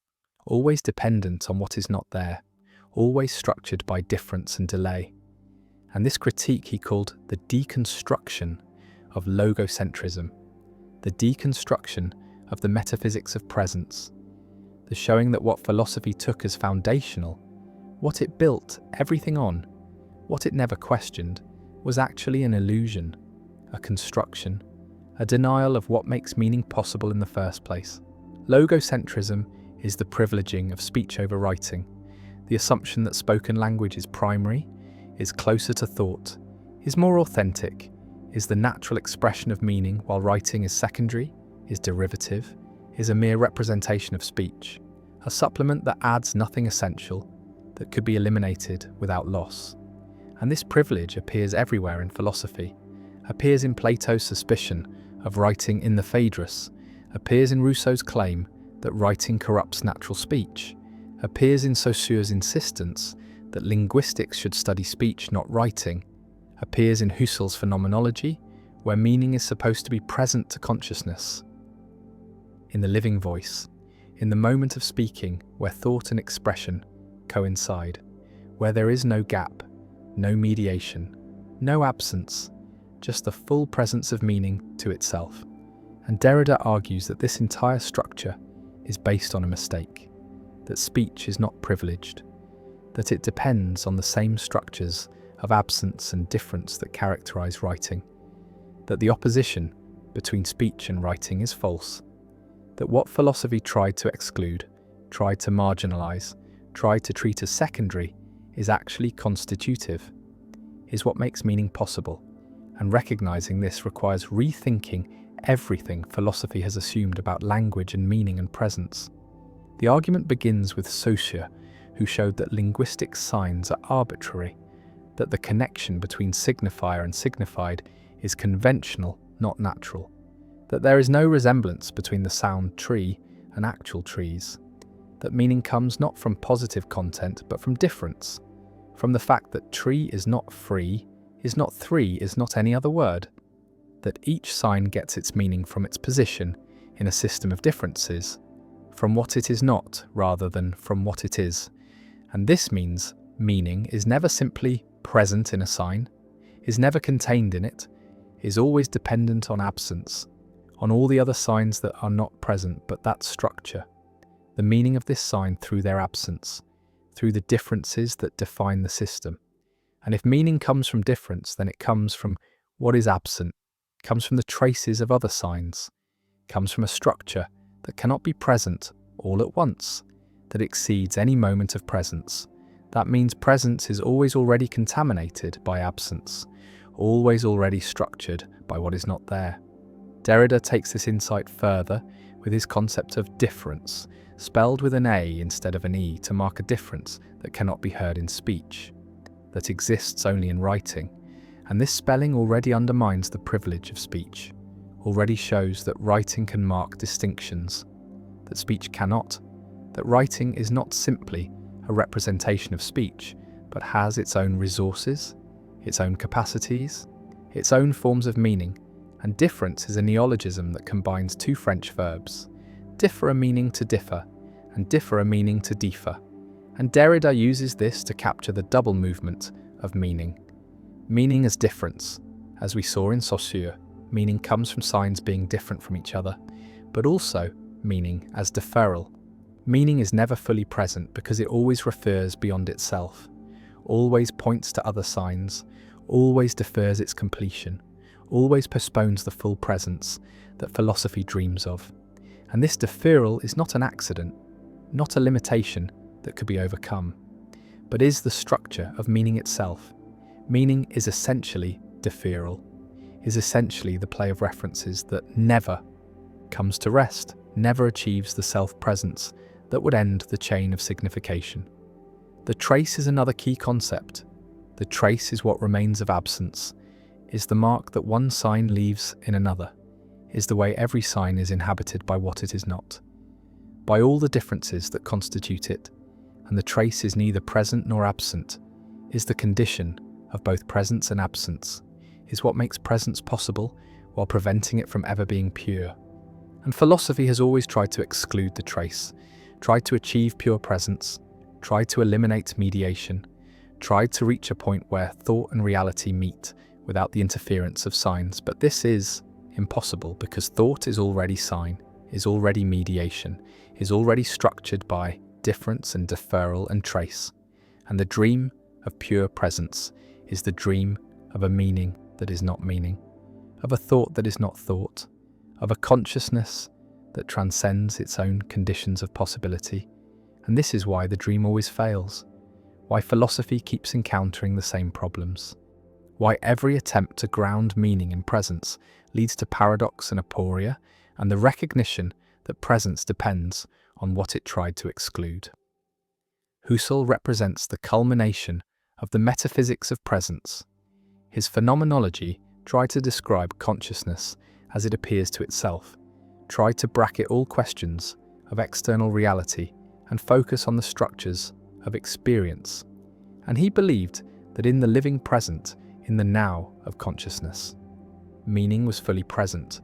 always dependent on what is not there, always structured by difference and delay. And this critique he called the deconstruction of logocentrism, the deconstruction of the metaphysics of presence, the showing that what philosophy took as foundational, what it built everything on, what it never questioned, was actually an illusion, a construction, a denial of what makes meaning possible in the first place. Logocentrism is the privileging of speech over writing, the assumption that spoken language is primary, is closer to thought, is more authentic, is the natural expression of meaning while writing is secondary, is derivative, is a mere representation of speech, a supplement that adds nothing essential, that could be eliminated without loss. And this privilege appears everywhere in philosophy, appears in Plato's suspicion of writing in the Phaedrus, appears in Rousseau's claim that writing corrupts natural speech, appears in Saussure's insistence that linguistics should study speech, not writing, appears in Husserl's phenomenology, where meaning is supposed to be present to consciousness. In the living voice, in the moment of speaking, where thought and expression coincide, where there is no gap, no mediation, no absence, just the full presence of meaning to itself. And Derrida argues that this entire structure is based on a mistake, that speech is not privileged, that it depends on the same structures of absence and difference that characterize writing, that the opposition between speech and writing is false, that what philosophy tried to exclude, tried to marginalize, tried to treat as secondary is actually constitutive, is what makes meaning possible, and recognizing this requires rethinking everything philosophy has assumed about language and meaning and presence. The argument begins with Saussure, who showed that linguistic signs are arbitrary, that the connection between signifier and signified is conventional, not natural, that there is no resemblance between the sound tree and actual trees, that meaning comes not from positive content but from difference, from the fact that tree is not free, is not three, is not any other word, that each sign gets its meaning from its position in a system of differences, from what it is not rather than from what it is. And this means meaning is never simply present in a sign, is never contained in it, is always dependent on absence, on all the other signs that are not present but that structure, the meaning of this sign through their absence, through the differences that define the system. And if meaning comes from difference, then it comes from what is absent, comes from the traces of other signs, comes from a structure that cannot be present all at once, that exceeds any moment of presence. That means presence is always already contaminated by absence, always already structured by what is not there. Derrida takes this insight further with his concept of difference, spelled with an A instead of an E to mark a difference that cannot be heard in speech, that exists only in writing. And this spelling already undermines the privilege of speech, already shows that writing can mark distinctions, that speech cannot, that writing is not simply a representation of speech, but has its own resources, its own capacities, its own forms of meaning, and difference is a neologism that combines two French verbs, differ a meaning to differ, and differ a meaning to differ. And Derrida uses this to capture the double movement of meaning. Meaning as difference, as we saw in Saussure, meaning comes from signs being different from each other, but also meaning as deferral. Meaning is never fully present because it always refers beyond itself, always points to other signs, always defers its completion, always postpones the full presence that philosophy dreams of. And this deferral is not an accident, not a limitation that could be overcome, but is the structure of meaning itself. Meaning is essentially deferral, is essentially the play of references that never comes to rest, never achieves the self-presence that would end the chain of signification. The trace is another key concept. The trace is what remains of absence, is the mark that one sign leaves in another, is the way every sign is inhabited by what it is not, by all the differences that constitute it, and the trace is neither present nor absent, is the condition of both presence and absence, is what makes presence possible while preventing it from ever being pure. And philosophy has always tried to exclude the trace, tried to achieve pure presence, tried to eliminate mediation, tried to reach a point where thought and reality meet, without the interference of signs. But this is impossible because thought is already sign, is already mediation, is already structured by difference and deferral and trace. And the dream of pure presence is the dream of a meaning that is not meaning, of a thought that is not thought, of a consciousness that transcends its own conditions of possibility. And this is why the dream always fails, why philosophy keeps encountering the same problems, why every attempt to ground meaning in presence leads to paradox and aporia, and the recognition that presence depends on what it tried to exclude. Husserl represents the culmination of the metaphysics of presence. His phenomenology tried to describe consciousness as it appears to itself, tried to bracket all questions of external reality and focus on the structures of experience. And he believed that in the living present, in the now of consciousness, meaning was fully present,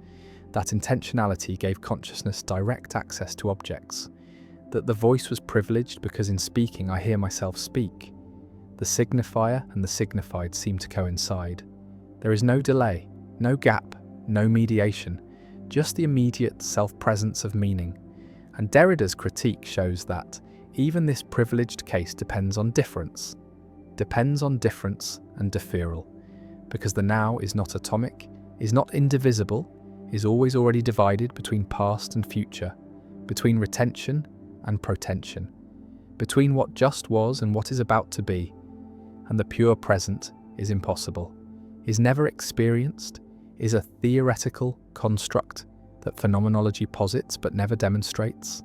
that intentionality gave consciousness direct access to objects, that the voice was privileged because in speaking I hear myself speak. The signifier and the signified seem to coincide. There is no delay, no gap, no mediation, just the immediate self-presence of meaning. And Derrida's critique shows that even this privileged case depends on difference and deferral, because the now is not atomic, is not indivisible, is always already divided between past and future, between retention and protension, between what just was and what is about to be. And the pure present is impossible, is never experienced, is a theoretical construct that phenomenology posits but never demonstrates.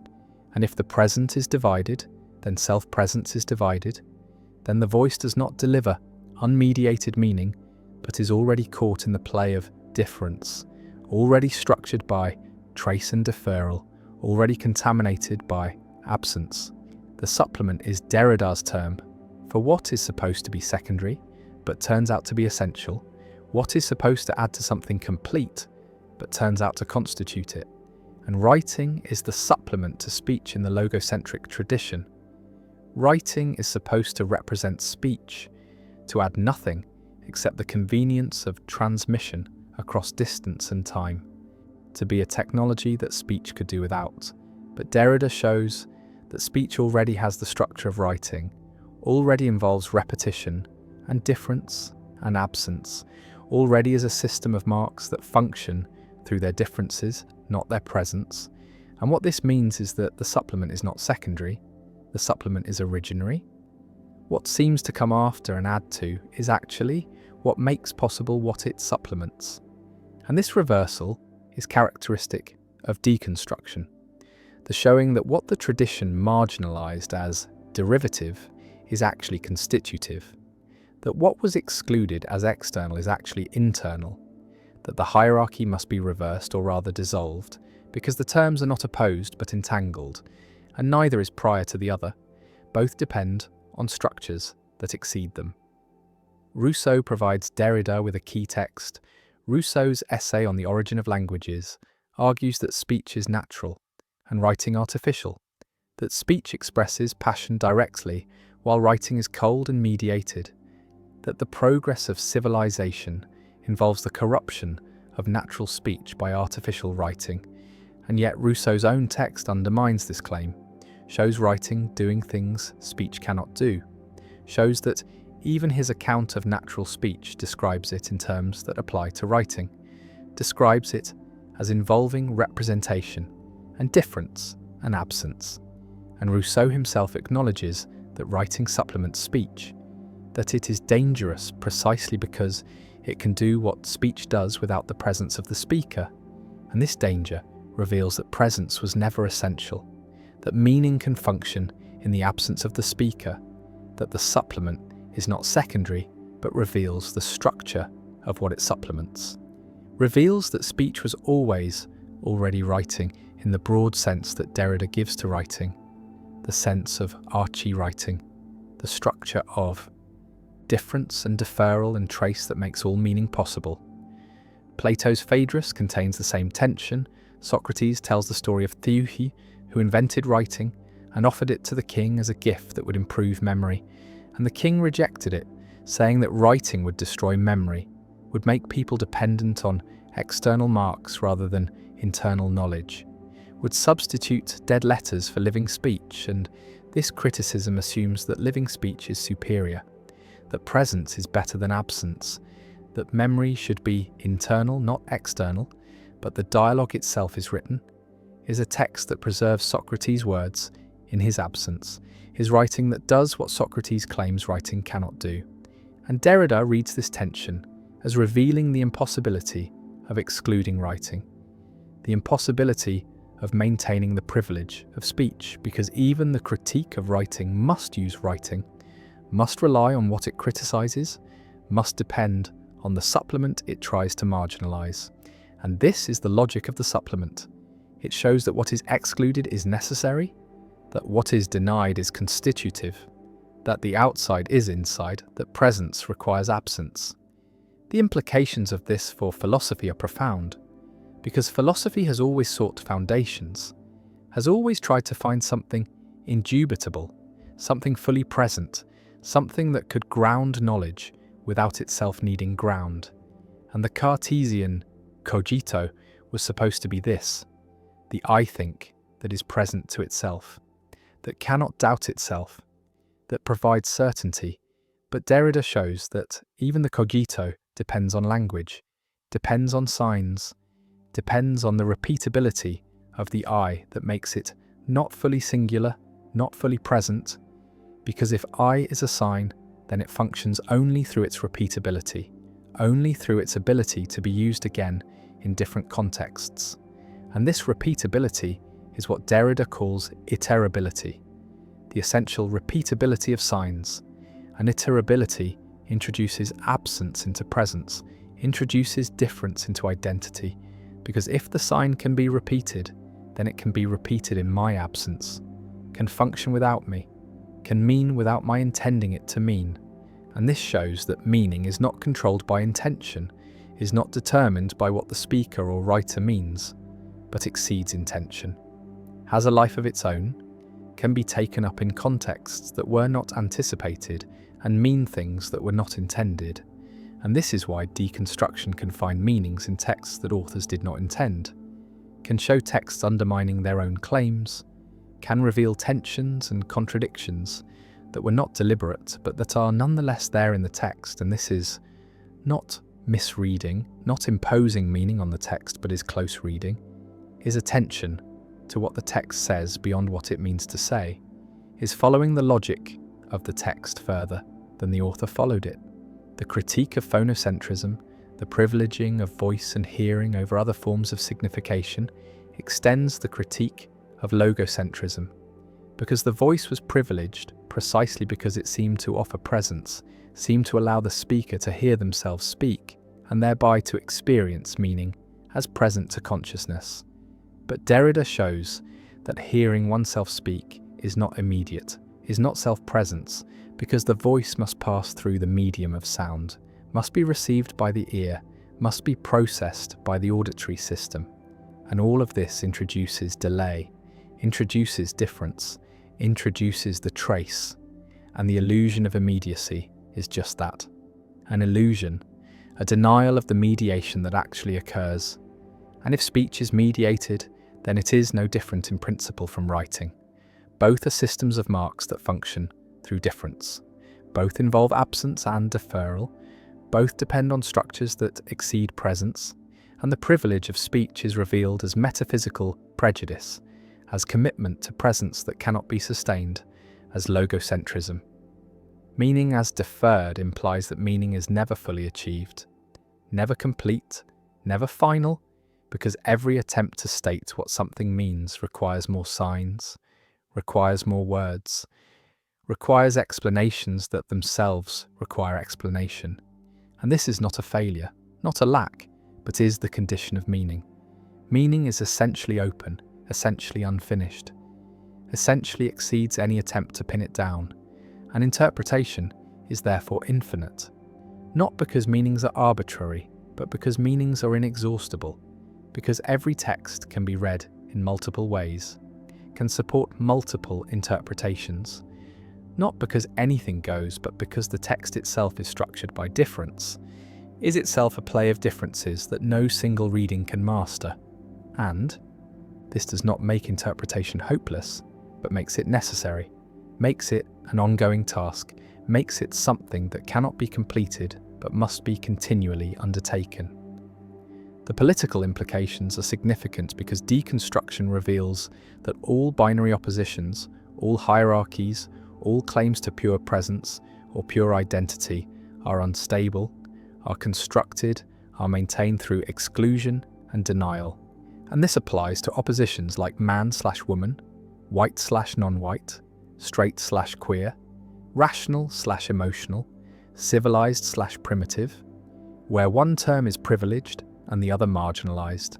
And if the present is divided, then self-presence is divided, then the voice does not deliver unmediated meaning, but is already caught in the play of difference, already structured by trace and deferral, already contaminated by absence. The supplement is Derrida's term for what is supposed to be secondary, but turns out to be essential, what is supposed to add to something complete, but turns out to constitute it. And writing is the supplement to speech in the logocentric tradition. Writing is supposed to represent speech, to add nothing except the convenience of transmission across distance and time, to be a technology that speech could do without. But Derrida shows that speech already has the structure of writing, already involves repetition and difference and absence, already is a system of marks that function through their differences, not their presence. And what this means is that the supplement is not secondary, the supplement is originary. What seems to come after and add to is actually what makes possible what it supplements. And this reversal is characteristic of deconstruction, the showing that what the tradition marginalized as derivative is actually constitutive, that what was excluded as external is actually internal, that the hierarchy must be reversed or rather dissolved, because the terms are not opposed but entangled, and neither is prior to the other. Both depend on structures that exceed them. Rousseau provides Derrida with a key text. Rousseau's essay on the origin of languages argues that speech is natural and writing artificial, that speech expresses passion directly while writing is cold and mediated, that the progress of civilization involves the corruption of natural speech by artificial writing, and yet Rousseau's own text undermines this claim, shows writing doing things speech cannot do, shows that even his account of natural speech describes it in terms that apply to writing, describes it as involving representation and difference and absence. And Rousseau himself acknowledges that writing supplements speech, that it is dangerous precisely because it can do what speech does without the presence of the speaker. And this danger reveals that presence was never essential, that meaning can function in the absence of the speaker, that the supplement is not secondary but reveals the structure of what it supplements, reveals that speech was always already writing in the broad sense that Derrida gives to writing, the sense of archie-writing, the structure of difference and deferral and trace that makes all meaning possible. Plato's Phaedrus contains the same tension. Socrates tells the story of Theuhi, who invented writing and offered it to the king as a gift that would improve memory, and the king rejected it, saying that writing would destroy memory, would make people dependent on external marks rather than internal knowledge, would substitute dead letters for living speech, and this criticism assumes that living speech is superior, that presence is better than absence, that memory should be internal, not external, but the dialogue itself is written, is a text that preserves Socrates' words in his absence, his writing that does what Socrates claims writing cannot do. And Derrida reads this tension as revealing the impossibility of excluding writing, the impossibility of maintaining the privilege of speech, because even the critique of writing must use writing, must rely on what it criticizes, must depend on the supplement it tries to marginalize. And this is the logic of the supplement. It shows that what is excluded is necessary, that what is denied is constitutive, that the outside is inside, that presence requires absence. The implications of this for philosophy are profound, because philosophy has always sought foundations, has always tried to find something indubitable, something fully present, something that could ground knowledge without itself needing ground. And the Cartesian cogito was supposed to be this, the I think that is present to itself, that cannot doubt itself, that provides certainty. But Derrida shows that even the cogito depends on language, depends on signs, depends on the repeatability of the I that makes it not fully singular, not fully present, because if I is a sign, then it functions only through its repeatability, only through its ability to be used again in different contexts. And this repeatability is what Derrida calls iterability, the essential repeatability of signs. And iterability introduces absence into presence, introduces difference into identity, because if the sign can be repeated, then it can be repeated in my absence, can function without me, can mean without my intending it to mean. And this shows that meaning is not controlled by intention, is not determined by what the speaker or writer means, but exceeds intention, has a life of its own, can be taken up in contexts that were not anticipated and mean things that were not intended. And this is why deconstruction can find meanings in texts that authors did not intend, can show texts undermining their own claims, can reveal tensions and contradictions that were not deliberate but that are nonetheless there in the text. And this is not misreading, not imposing meaning on the text, but is close reading, is attention to what the text says beyond what it means to say, is following the logic of the text further than the author followed it. The critique of phonocentrism, the privileging of voice and hearing over other forms of signification, extends the critique of logocentrism, because the voice was privileged precisely because it seemed to offer presence, seemed to allow the speaker to hear themselves speak, and thereby to experience meaning as present to consciousness. But Derrida shows that hearing oneself speak is not immediate, is not self-presence, because the voice must pass through the medium of sound, must be received by the ear, must be processed by the auditory system. And all of this introduces delay, introduces difference, introduces the trace, and the illusion of immediacy is just that, an illusion, a denial of the mediation that actually occurs. And if speech is mediated, then it is no different in principle from writing. Both are systems of marks that function through difference. Both involve absence and deferral. Both depend on structures that exceed presence. And the privilege of speech is revealed as metaphysical prejudice, as commitment to presence that cannot be sustained, as logocentrism. Meaning as deferred implies that meaning is never fully achieved, never complete, never final, because every attempt to state what something means requires more signs, requires more words, requires explanations that themselves require explanation. And this is not a failure, not a lack, but is the condition of meaning. Meaning is essentially open, essentially unfinished, essentially exceeds any attempt to pin it down, and interpretation is therefore infinite, not because meanings are arbitrary, but because meanings are inexhaustible, because every text can be read in multiple ways, can support multiple interpretations, not because anything goes, but because the text itself is structured by difference, is itself a play of differences that no single reading can master. And this does not make interpretation hopeless, but makes it necessary, makes it an ongoing task, makes it something that cannot be completed but must be continually undertaken. The political implications are significant because deconstruction reveals that all binary oppositions, all hierarchies, all claims to pure presence or pure identity are unstable, are constructed, are maintained through exclusion and denial. And this applies to oppositions like man/woman, white/non-white, straight/queer, rational/emotional, civilized/primitive, where one term is privileged and the other marginalized.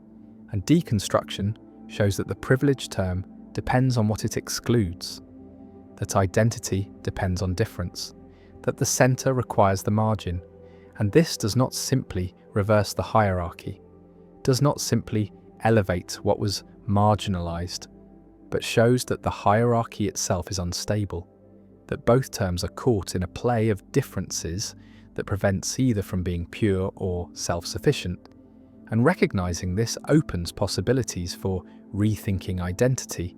And deconstruction shows that the privileged term depends on what it excludes, that identity depends on difference, that the center requires the margin, and this does not simply reverse the hierarchy, does not simply elevate what was marginalized, but shows that the hierarchy itself is unstable, that both terms are caught in a play of differences that prevents either from being pure or self-sufficient. And recognizing this opens possibilities for rethinking identity,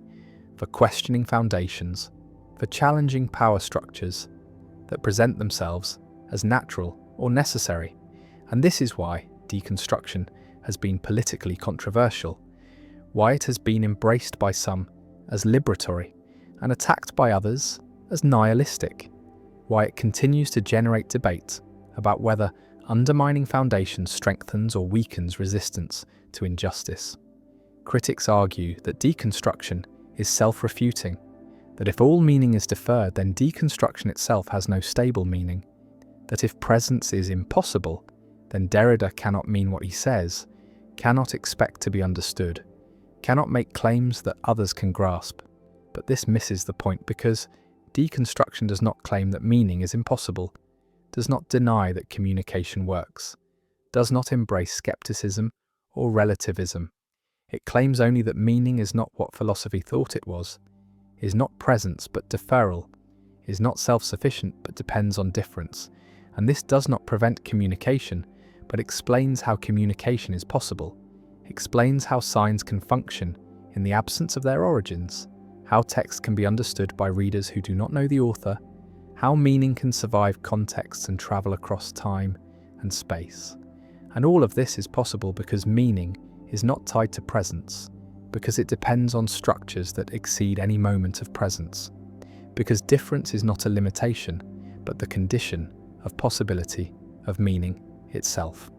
for questioning foundations, for challenging power structures that present themselves as natural or necessary. And this is why deconstruction has been politically controversial, why it has been embraced by some as liberatory and attacked by others as nihilistic, why it continues to generate debate about whether undermining foundations strengthens or weakens resistance to injustice. Critics argue that deconstruction is self-refuting, that if all meaning is deferred, then deconstruction itself has no stable meaning, that if presence is impossible, then Derrida cannot mean what he says, cannot expect to be understood, cannot make claims that others can grasp. But this misses the point because deconstruction does not claim that meaning is impossible, does not deny that communication works, does not embrace skepticism or relativism. It claims only that meaning is not what philosophy thought it was, is not presence but deferral, is not self-sufficient but depends on difference. And this does not prevent communication, but explains how communication is possible, explains how signs can function in the absence of their origins, how text can be understood by readers who do not know the author, how meaning can survive contexts and travel across time and space. And all of this is possible because meaning is not tied to presence, because it depends on structures that exceed any moment of presence, because difference is not a limitation, but the condition of possibility of meaning itself.